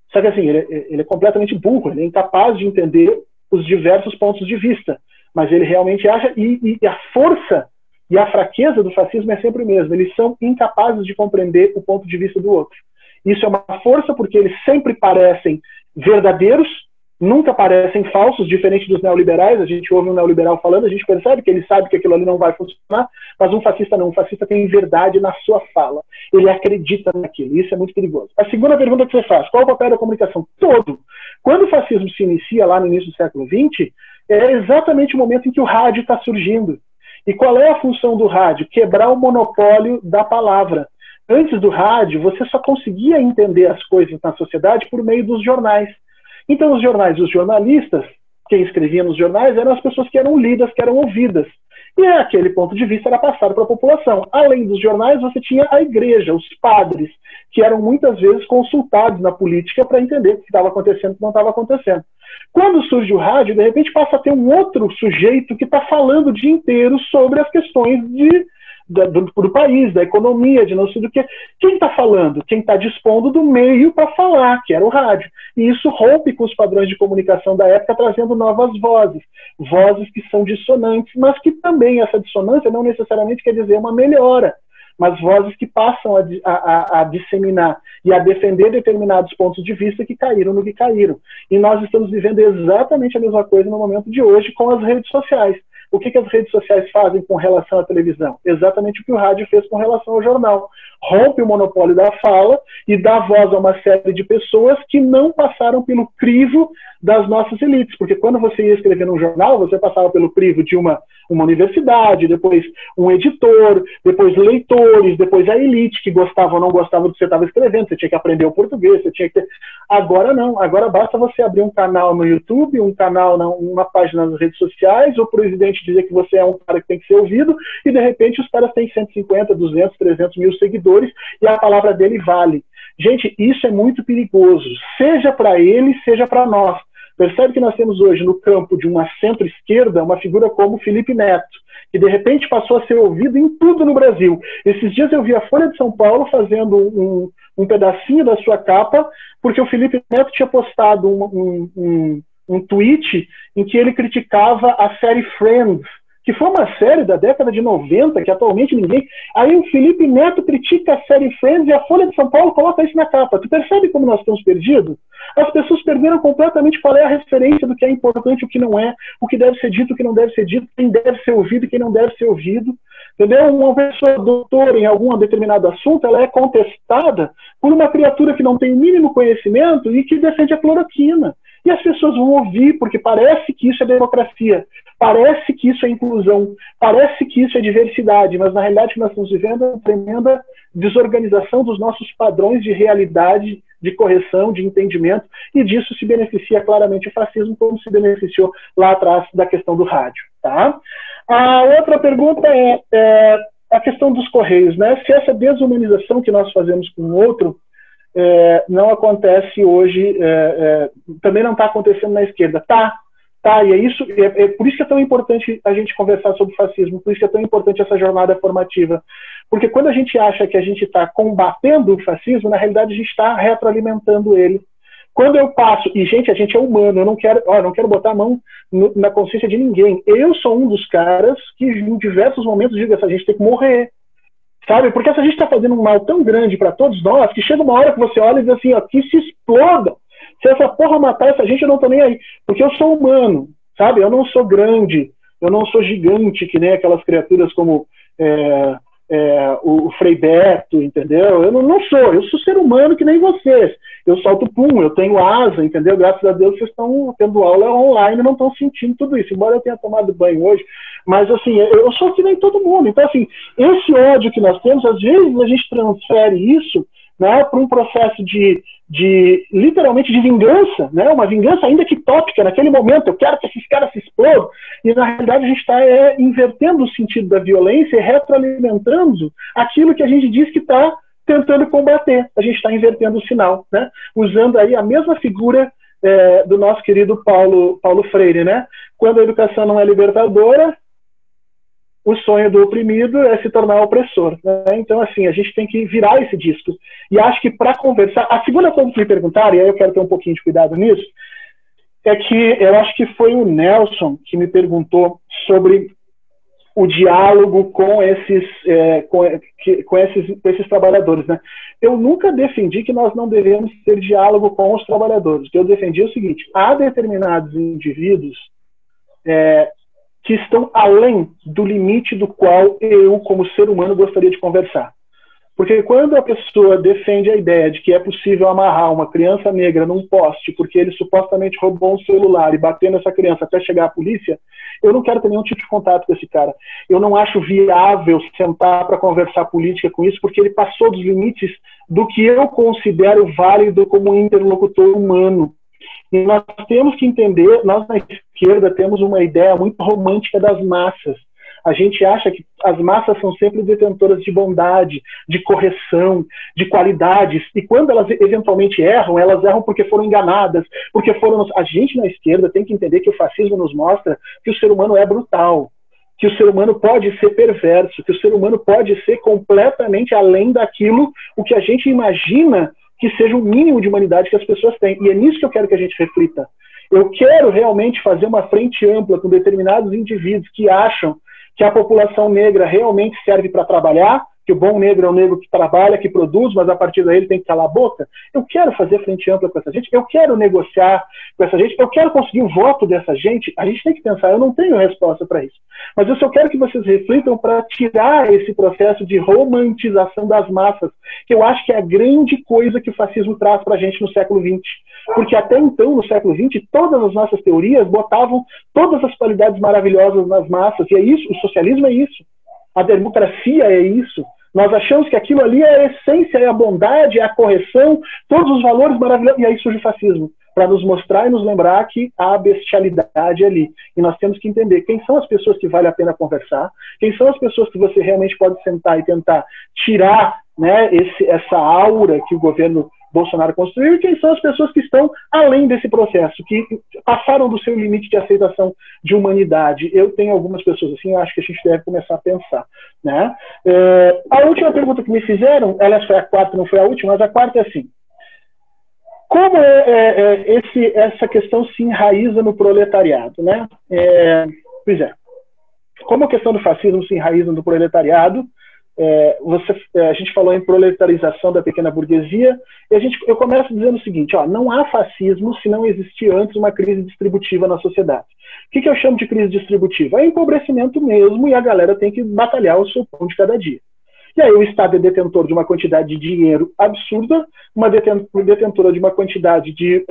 Só que assim, ele é completamente burro, ele é incapaz de entender os diversos pontos de vista. Mas ele realmente acha, e a força e a fraqueza do fascismo é sempre o mesmo. Eles são incapazes de compreender o ponto de vista do outro. Isso é uma força porque eles sempre parecem verdadeiros, nunca parecem falsos, diferente dos neoliberais. A gente ouve um neoliberal falando, a gente percebe que ele sabe que aquilo ali não vai funcionar, mas um fascista não. Um fascista tem verdade na sua fala. Ele acredita naquilo. Isso é muito perigoso. A segunda pergunta que você faz, qual o papel da comunicação? Todo. Quando o fascismo se inicia lá no início do século XX, é exatamente o momento em que o rádio está surgindo. E qual é a função do rádio? Quebrar o monopólio da palavra. Antes do rádio, você só conseguia entender as coisas na sociedade por meio dos jornais. Então, os jornais, os jornalistas, quem escrevia nos jornais, eram as pessoas que eram lidas, que eram ouvidas. E aquele ponto de vista era passado para a população. Além dos jornais, você tinha a igreja, os padres, que eram muitas vezes consultados na política para entender o que estava acontecendo e o que não estava acontecendo. Quando surge o rádio, de repente passa a ter um outro sujeito que está falando o dia inteiro sobre as questões do país, da economia, de não sei do que. Quem está falando? Quem está dispondo do meio para falar, que era o rádio. E isso rompe com os padrões de comunicação da época, trazendo novas vozes. Vozes que são dissonantes, mas que também essa dissonância não necessariamente quer dizer uma melhora, mas vozes que passam a disseminar e a defender determinados pontos de vista que caíram no que caíram. E nós estamos vivendo exatamente a mesma coisa no momento de hoje com as redes sociais. O que as redes sociais fazem com relação à televisão? Exatamente o que o rádio fez com relação ao jornal. Rompe o monopólio da fala e dá voz a uma série de pessoas que não passaram pelo crivo das nossas elites. Porque quando você ia escrever num jornal, você passava pelo crivo de uma universidade, depois um editor, depois leitores, depois a elite que gostava ou não gostava do que você estava escrevendo. Você tinha que aprender o português, você tinha que ter... Agora não. Agora basta você abrir um canal no YouTube, um canal, uma página nas redes sociais, o presidente dizer que você é um cara que tem que ser ouvido, e de repente os caras têm 150, 200, 300 mil seguidores e a palavra dele vale. Gente, isso é muito perigoso, seja para ele, seja para nós. Percebe que nós temos hoje no campo de uma centro-esquerda uma figura como Felipe Neto, que de repente passou a ser ouvido em tudo no Brasil. Esses dias eu vi a Folha de São Paulo fazendo um pedacinho da sua capa, porque o Felipe Neto tinha postado um tweet em que ele criticava a série Friends, que foi uma série da década de 90, que atualmente ninguém... Aí o Felipe Neto critica a série Friends e a Folha de São Paulo coloca isso na capa. Tu percebe como nós estamos perdidos? As pessoas perderam completamente qual é a referência do que é importante e o que não é, o que deve ser dito, o que não deve ser dito, quem deve ser ouvido e quem não deve ser ouvido. Entendeu? Uma pessoa doutora em algum determinado assunto, ela é contestada por uma criatura que não tem o mínimo conhecimento e que defende a cloroquina. E as pessoas vão ouvir, porque parece que isso é democracia, parece que isso é inclusão, parece que isso é diversidade, mas na realidade o que nós estamos vivendo é uma tremenda desorganização dos nossos padrões de realidade, de correção, de entendimento, e disso se beneficia claramente o fascismo, como se beneficiou lá atrás da questão do rádio. Tá? A outra pergunta é a questão dos Correios, né? Se essa desumanização que nós fazemos com o outro não acontece hoje, também não está acontecendo na esquerda. Tá, e é por isso que é tão importante a gente conversar sobre fascismo, por isso que é tão importante essa jornada formativa. Porque quando a gente acha que a gente está combatendo o fascismo, na realidade a gente está retroalimentando ele. Quando eu passo, e gente, a gente é humano, eu não quero botar a mão na consciência de ninguém. Eu sou um dos caras que em diversos momentos digo, essa gente tem que morrer. Sabe? Porque essa gente está fazendo um mal tão grande para todos nós, que chega uma hora que você olha e diz assim, ó, que se exploda. Se essa porra matar essa gente, eu não tô nem aí. Porque eu sou humano, sabe? Eu não sou grande, eu não sou gigante, que nem aquelas criaturas como o Frei Beto, entendeu? Eu não sou, eu sou ser humano que nem vocês. Eu solto pum, eu tenho asa, entendeu? Graças a Deus vocês estão tendo aula online e não estão sentindo tudo isso, embora eu tenha tomado banho hoje, mas assim, eu sou que nem todo mundo. Então assim, esse ódio que nós temos, às vezes a gente transfere isso, né, para um processo de literalmente de vingança, né, uma vingança ainda que tópica, naquele momento, eu quero que esses caras se explodam, e na realidade a gente está invertendo o sentido da violência e retroalimentando aquilo que a gente diz que está tentando combater. A gente está invertendo o sinal, né, usando aí a mesma figura do nosso querido Paulo Freire, né, quando a educação não é libertadora, o sonho do oprimido é se tornar opressor, né? Então, assim, a gente tem que virar esse disco. E acho que para conversar... A segunda coisa que me perguntaram, e aí eu quero ter um pouquinho de cuidado nisso, é que eu acho que foi o Nelson que me perguntou sobre o diálogo com esses trabalhadores, né? Eu nunca defendi que nós não devemos ter diálogo com os trabalhadores. O que eu defendi é o seguinte: há determinados indivíduos que estão além do limite do qual eu, como ser humano, gostaria de conversar. Porque quando a pessoa defende a ideia de que é possível amarrar uma criança negra num poste porque ele supostamente roubou um celular e bater nessa criança até chegar à polícia, eu não quero ter nenhum tipo de contato com esse cara. Eu não acho viável sentar para conversar política com isso, porque ele passou dos limites do que eu considero válido como interlocutor humano. E nós temos que entender, nós na esquerda temos uma ideia muito romântica das massas. A gente acha que as massas são sempre detentoras de bondade, de correção, de qualidades, e quando elas eventualmente erram, elas erram porque foram enganadas, porque foram... A gente na esquerda tem que entender que o fascismo nos mostra que o ser humano é brutal, que o ser humano pode ser perverso, que o ser humano pode ser completamente além daquilo o que a gente imagina que seja o mínimo de humanidade que as pessoas têm. E é nisso que eu quero que a gente reflita. Eu quero realmente fazer uma frente ampla com determinados indivíduos que acham que a população negra realmente serve para trabalhar, que o bom negro é o negro que trabalha, que produz, mas a partir daí ele tem que calar a boca. Eu quero fazer frente ampla com essa gente, eu quero negociar com essa gente, eu quero conseguir o voto dessa gente. A gente tem que pensar, eu não tenho resposta para isso. Mas eu só quero que vocês reflitam para tirar esse processo de romantização das massas, que eu acho que é a grande coisa que o fascismo traz para a gente no século XX. Porque até então, no século XX, todas as nossas teorias botavam todas as qualidades maravilhosas nas massas, e é isso, o socialismo é isso. A democracia é isso. Nós achamos que aquilo ali é a essência, é a bondade, é a correção, todos os valores maravilhosos. E aí surge o fascismo, para nos mostrar e nos lembrar que há bestialidade ali. E nós temos que entender quem são as pessoas que vale a pena conversar, quem são as pessoas que você realmente pode sentar e tentar tirar, né, essa aura que o governo Bolsonaro construiu, e quem são as pessoas que estão além desse processo, que passaram do seu limite de aceitação de humanidade. Eu tenho algumas pessoas assim, eu acho que a gente deve começar a pensar, né? A última pergunta que me fizeram, ela foi a quarta, não foi a última, mas a quarta é assim: como essa questão se enraiza no proletariado, né? Pois é, como a questão do fascismo se enraiza no proletariado? A gente falou em proletarização da pequena burguesia, e eu começo dizendo o seguinte: não há fascismo se não existir antes uma crise distributiva na sociedade. O que eu chamo de crise distributiva? É empobrecimento mesmo, e a galera tem que batalhar o seu pão de cada dia. E aí o Estado é detentor de uma quantidade de dinheiro absurda, detentora de uma quantidade de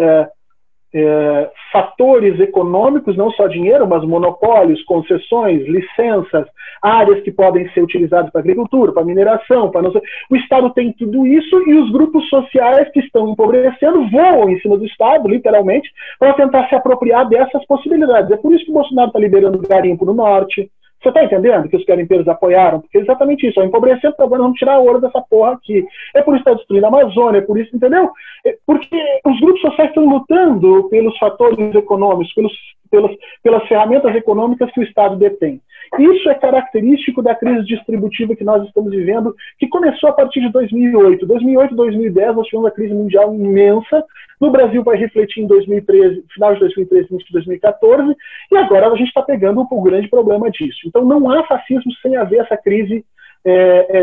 fatores econômicos, não só dinheiro, mas monopólios, concessões, licenças, áreas que podem ser utilizadas para agricultura, para mineração, para não sei. O Estado tem tudo isso, e os grupos sociais que estão empobrecendo voam em cima do Estado, literalmente, para tentar se apropriar dessas possibilidades. É por isso que o Bolsonaro está liberando garimpo no norte. Você está entendendo que os garimpeiros apoiaram? Porque é exatamente isso. Empobrecendo, tá bom, vamos tirar ouro dessa porra aqui. É por isso que está destruindo a Amazônia, é por isso, entendeu? Porque os grupos sociais estão lutando pelos fatores econômicos, pelas ferramentas econômicas que o Estado detém. Isso é característico da crise distributiva que nós estamos vivendo, que começou a partir de 2008. 2008 e 2010 nós tivemos uma crise mundial imensa. No Brasil vai refletir em 2013, final de 2013, início de 2014, e agora a gente está pegando o grande problema disso. Então não há fascismo sem haver essa crise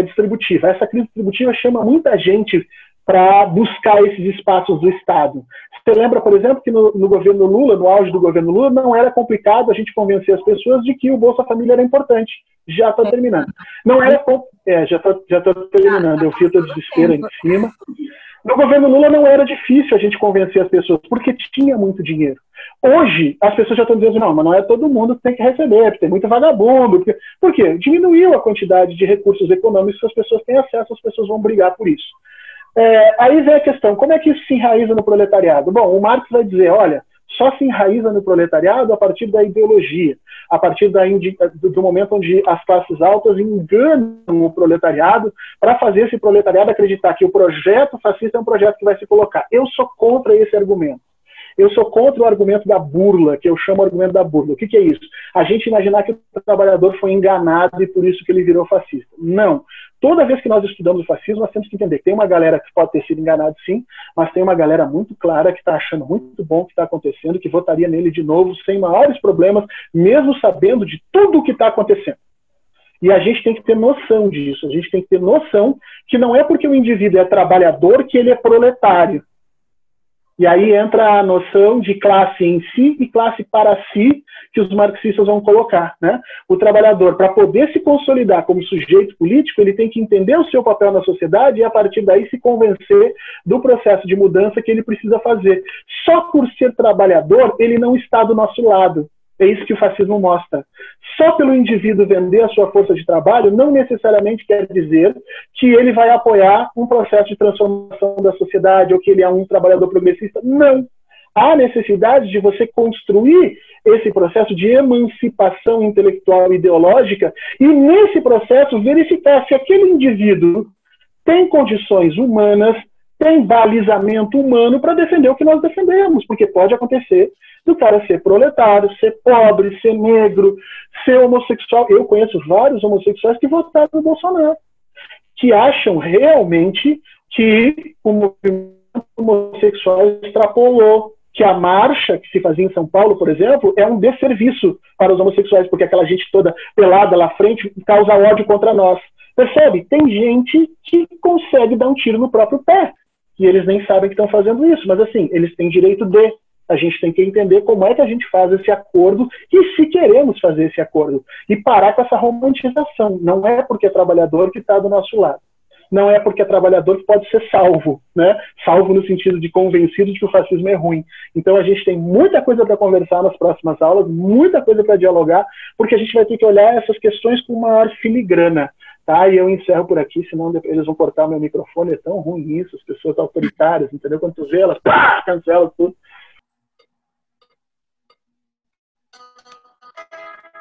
distributiva. Essa crise distributiva chama muita gente para buscar esses espaços do Estado. Você lembra, por exemplo, que no governo Lula, no auge do governo Lula, não era complicado a gente convencer as pessoas de que o Bolsa Família era importante. Já estou terminando. Não era já estou terminando. Eu vi o desespero aí em cima. No governo Lula não era difícil a gente convencer as pessoas, porque tinha muito dinheiro. Hoje, as pessoas já estão dizendo, não, mas não é todo mundo que tem que receber, porque tem muito vagabundo. Por quê? Diminuiu a quantidade de recursos econômicos que as pessoas têm acesso, as pessoas vão brigar por isso. Aí vem a questão, como é que isso se enraiza no proletariado? Bom, o Marx vai dizer, olha, só se enraiza no proletariado a partir da ideologia, a partir do momento onde as classes altas enganam o proletariado para fazer esse proletariado acreditar que o projeto fascista é um projeto que vai se colocar. Eu sou contra esse argumento. Eu sou contra o argumento da burla, que eu chamo de argumento da burla. O que é isso? A gente imaginar que o trabalhador foi enganado e por isso que ele virou fascista. Não. Toda vez que nós estudamos o fascismo, nós temos que entender que tem uma galera que pode ter sido enganada, sim, mas tem uma galera muito clara que está achando muito bom o que está acontecendo, que votaria nele de novo sem maiores problemas, mesmo sabendo de tudo o que está acontecendo. E a gente tem que ter noção disso. A gente tem que ter noção que não é porque o indivíduo é trabalhador que ele é proletário. E aí entra a noção de classe em si e classe para si, que os marxistas vão colocar, né? O trabalhador, para poder se consolidar como sujeito político, ele tem que entender o seu papel na sociedade e, a partir daí, se convencer do processo de mudança que ele precisa fazer. Só por ser trabalhador, ele não está do nosso lado. É isso que o fascismo mostra. Só pelo indivíduo vender a sua força de trabalho não necessariamente quer dizer que ele vai apoiar um processo de transformação da sociedade ou que ele é um trabalhador progressista. Não. Há necessidade de você construir esse processo de emancipação intelectual e ideológica e, nesse processo, verificar se aquele indivíduo tem condições humanas, tem balizamento humano para defender o que nós defendemos, porque pode acontecer do cara ser proletário, ser pobre, ser negro, ser homossexual. Eu conheço vários homossexuais que votaram no Bolsonaro, que acham realmente que o movimento homossexual extrapolou, que a marcha que se fazia em São Paulo, por exemplo, é um desserviço para os homossexuais, porque aquela gente toda pelada lá à frente causa ódio contra nós. Percebe? Tem gente que consegue dar um tiro no próprio pé, e eles nem sabem que estão fazendo isso, mas assim, eles têm direito de. A gente tem que entender como é que a gente faz esse acordo e se queremos fazer esse acordo. E parar com essa romantização. Não é porque é trabalhador que está do nosso lado. Não é porque é trabalhador que pode ser salvo, né? Salvo no sentido de convencido de que o fascismo é ruim. Então a gente tem muita coisa para conversar nas próximas aulas, muita coisa para dialogar, porque a gente vai ter que olhar essas questões com maior filigrana. Tá? E eu encerro por aqui, senão eles vão cortar meu microfone. É tão ruim isso, as pessoas autoritárias, entendeu? Quando tu vê elas, pá, cancela tudo.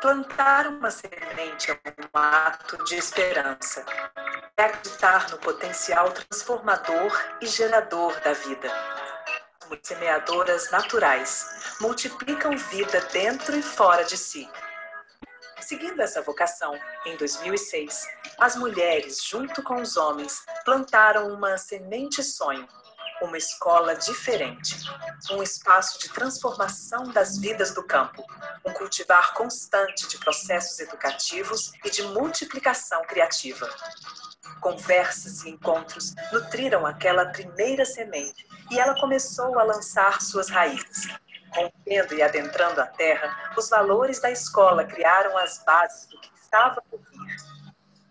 Plantar uma semente é um ato de esperança. É acreditar no potencial transformador e gerador da vida. As semeadoras naturais multiplicam vida dentro e fora de si. Seguindo essa vocação, em 2006, as mulheres, junto com os homens, plantaram uma semente-sonho. Uma escola diferente, um espaço de transformação das vidas do campo, um cultivar constante de processos educativos e de multiplicação criativa. Conversas e encontros nutriram aquela primeira semente e ela começou a lançar suas raízes. Rompendo e adentrando a terra, os valores da escola criaram as bases do que estava por vir.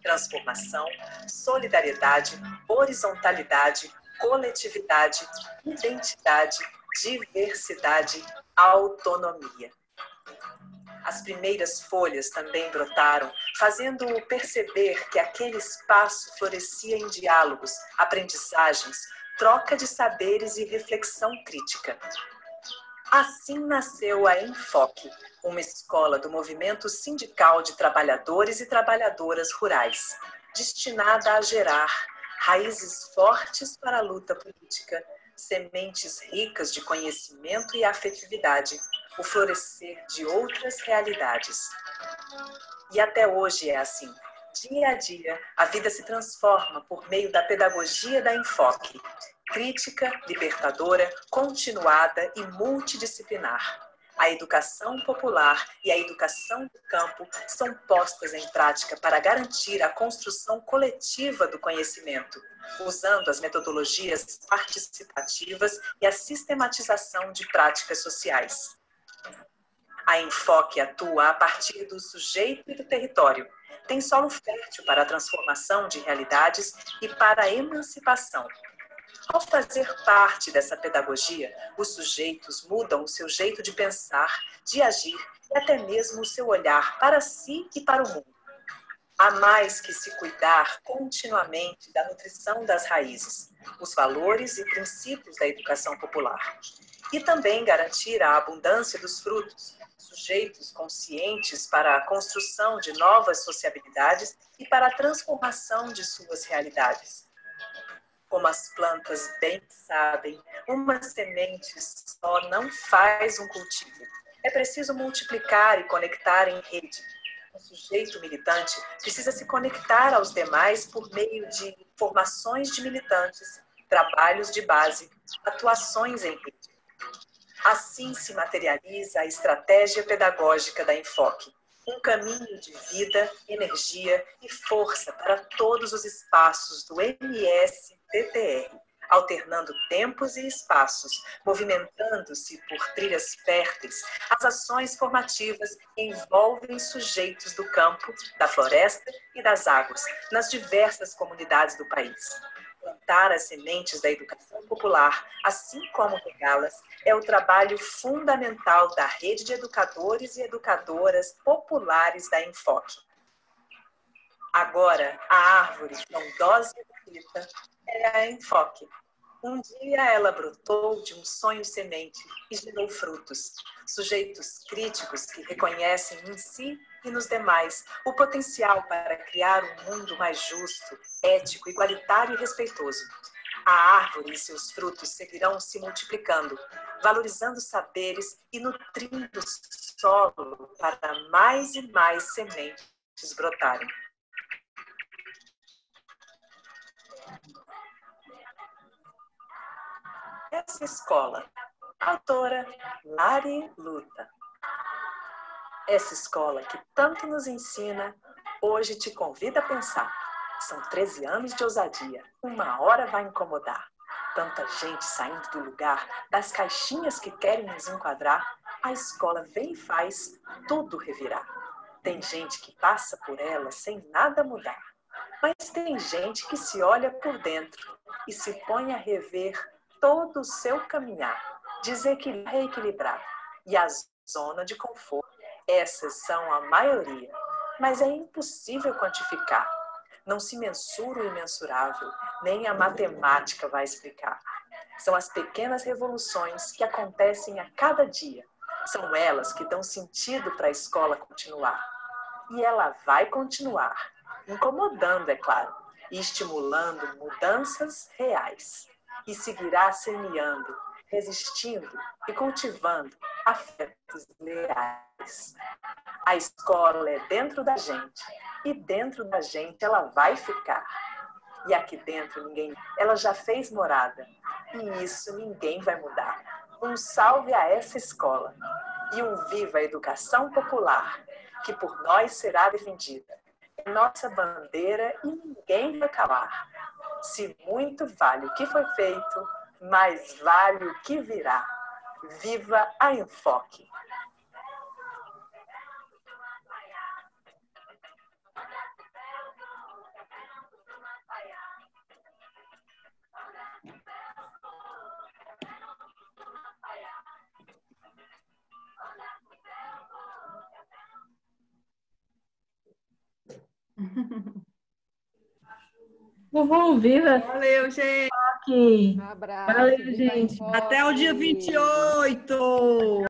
Transformação, solidariedade, horizontalidade, coletividade, identidade, diversidade, autonomia. As primeiras folhas também brotaram, fazendo-o perceber que aquele espaço florescia em diálogos, aprendizagens, troca de saberes e reflexão crítica. Assim nasceu a Enfoque, uma escola do movimento sindical de trabalhadores e trabalhadoras rurais, destinada a gerar raízes fortes para a luta política, sementes ricas de conhecimento e afetividade, o florescer de outras realidades. E até hoje é assim. Dia a dia, a vida se transforma por meio da pedagogia da Enfoque, crítica, libertadora, continuada e multidisciplinar. A educação popular e a educação do campo são postas em prática para garantir a construção coletiva do conhecimento, usando as metodologias participativas e a sistematização de práticas sociais. A Enfoque atua a partir do sujeito e do território. Tem solo fértil para a transformação de realidades e para a emancipação. Ao fazer parte dessa pedagogia, os sujeitos mudam o seu jeito de pensar, de agir e até mesmo o seu olhar para si e para o mundo. Há mais que se cuidar continuamente da nutrição das raízes, os valores e princípios da educação popular. E também garantir a abundância dos frutos, sujeitos conscientes para a construção de novas sociabilidades e para a transformação de suas realidades. Como as plantas bem sabem, uma semente só não faz um cultivo. É preciso multiplicar e conectar em rede. O sujeito militante precisa se conectar aos demais por meio de formações de militantes, trabalhos de base, atuações em rede. Assim se materializa a estratégia pedagógica da Enfoque. Um caminho de vida, energia e força para todos os espaços do MSTTR, alternando tempos e espaços, movimentando-se por trilhas férteis. As ações formativas envolvem sujeitos do campo, da floresta e das águas, nas diversas comunidades do país. Plantar as sementes da educação popular, assim como regá-las, é o trabalho fundamental da rede de educadores e educadoras populares da Enfoque. Agora, a árvore frondosa e bonita é a Enfoque. Um dia ela brotou de um sonho semente e gerou frutos. Sujeitos críticos que reconhecem em si e nos demais o potencial para criar um mundo mais justo, ético, igualitário e respeitoso. A árvore e seus frutos seguirão se multiplicando, valorizando saberes e nutrindo o solo para mais e mais sementes brotarem. Essa escola, autora Lari Luta. Essa escola que tanto nos ensina, hoje te convida a pensar. São 13 anos de ousadia, uma hora vai incomodar. Tanta gente saindo do lugar, das caixinhas que querem nos enquadrar, a escola vem e faz tudo revirar. Tem gente que passa por ela sem nada mudar, mas tem gente que se olha por dentro e se põe a rever todo o seu caminhar, reequilibrar. E a zona de conforto, essas são a maioria, mas é impossível quantificar. Não se mensura o imensurável, nem a matemática vai explicar. São as pequenas revoluções que acontecem a cada dia. São elas que dão sentido para a escola continuar. E ela vai continuar, incomodando, é claro, e estimulando mudanças reais. E seguirá semeando, resistindo e cultivando afetos leais. A escola é dentro da gente, e dentro da gente ela vai ficar. E aqui dentro ela já fez morada, e isso ninguém vai mudar. Um salve a essa escola, e um viva a educação popular, que por nós será defendida. É nossa bandeira e ninguém vai calar. Se muito vale o que foi feito, mais vale o que virá. Viva a Enfoque! Uhul, viva! Valeu, gente! Aqui. Um abraço. Valeu, viva a gente! Enfoque. Até o dia 28!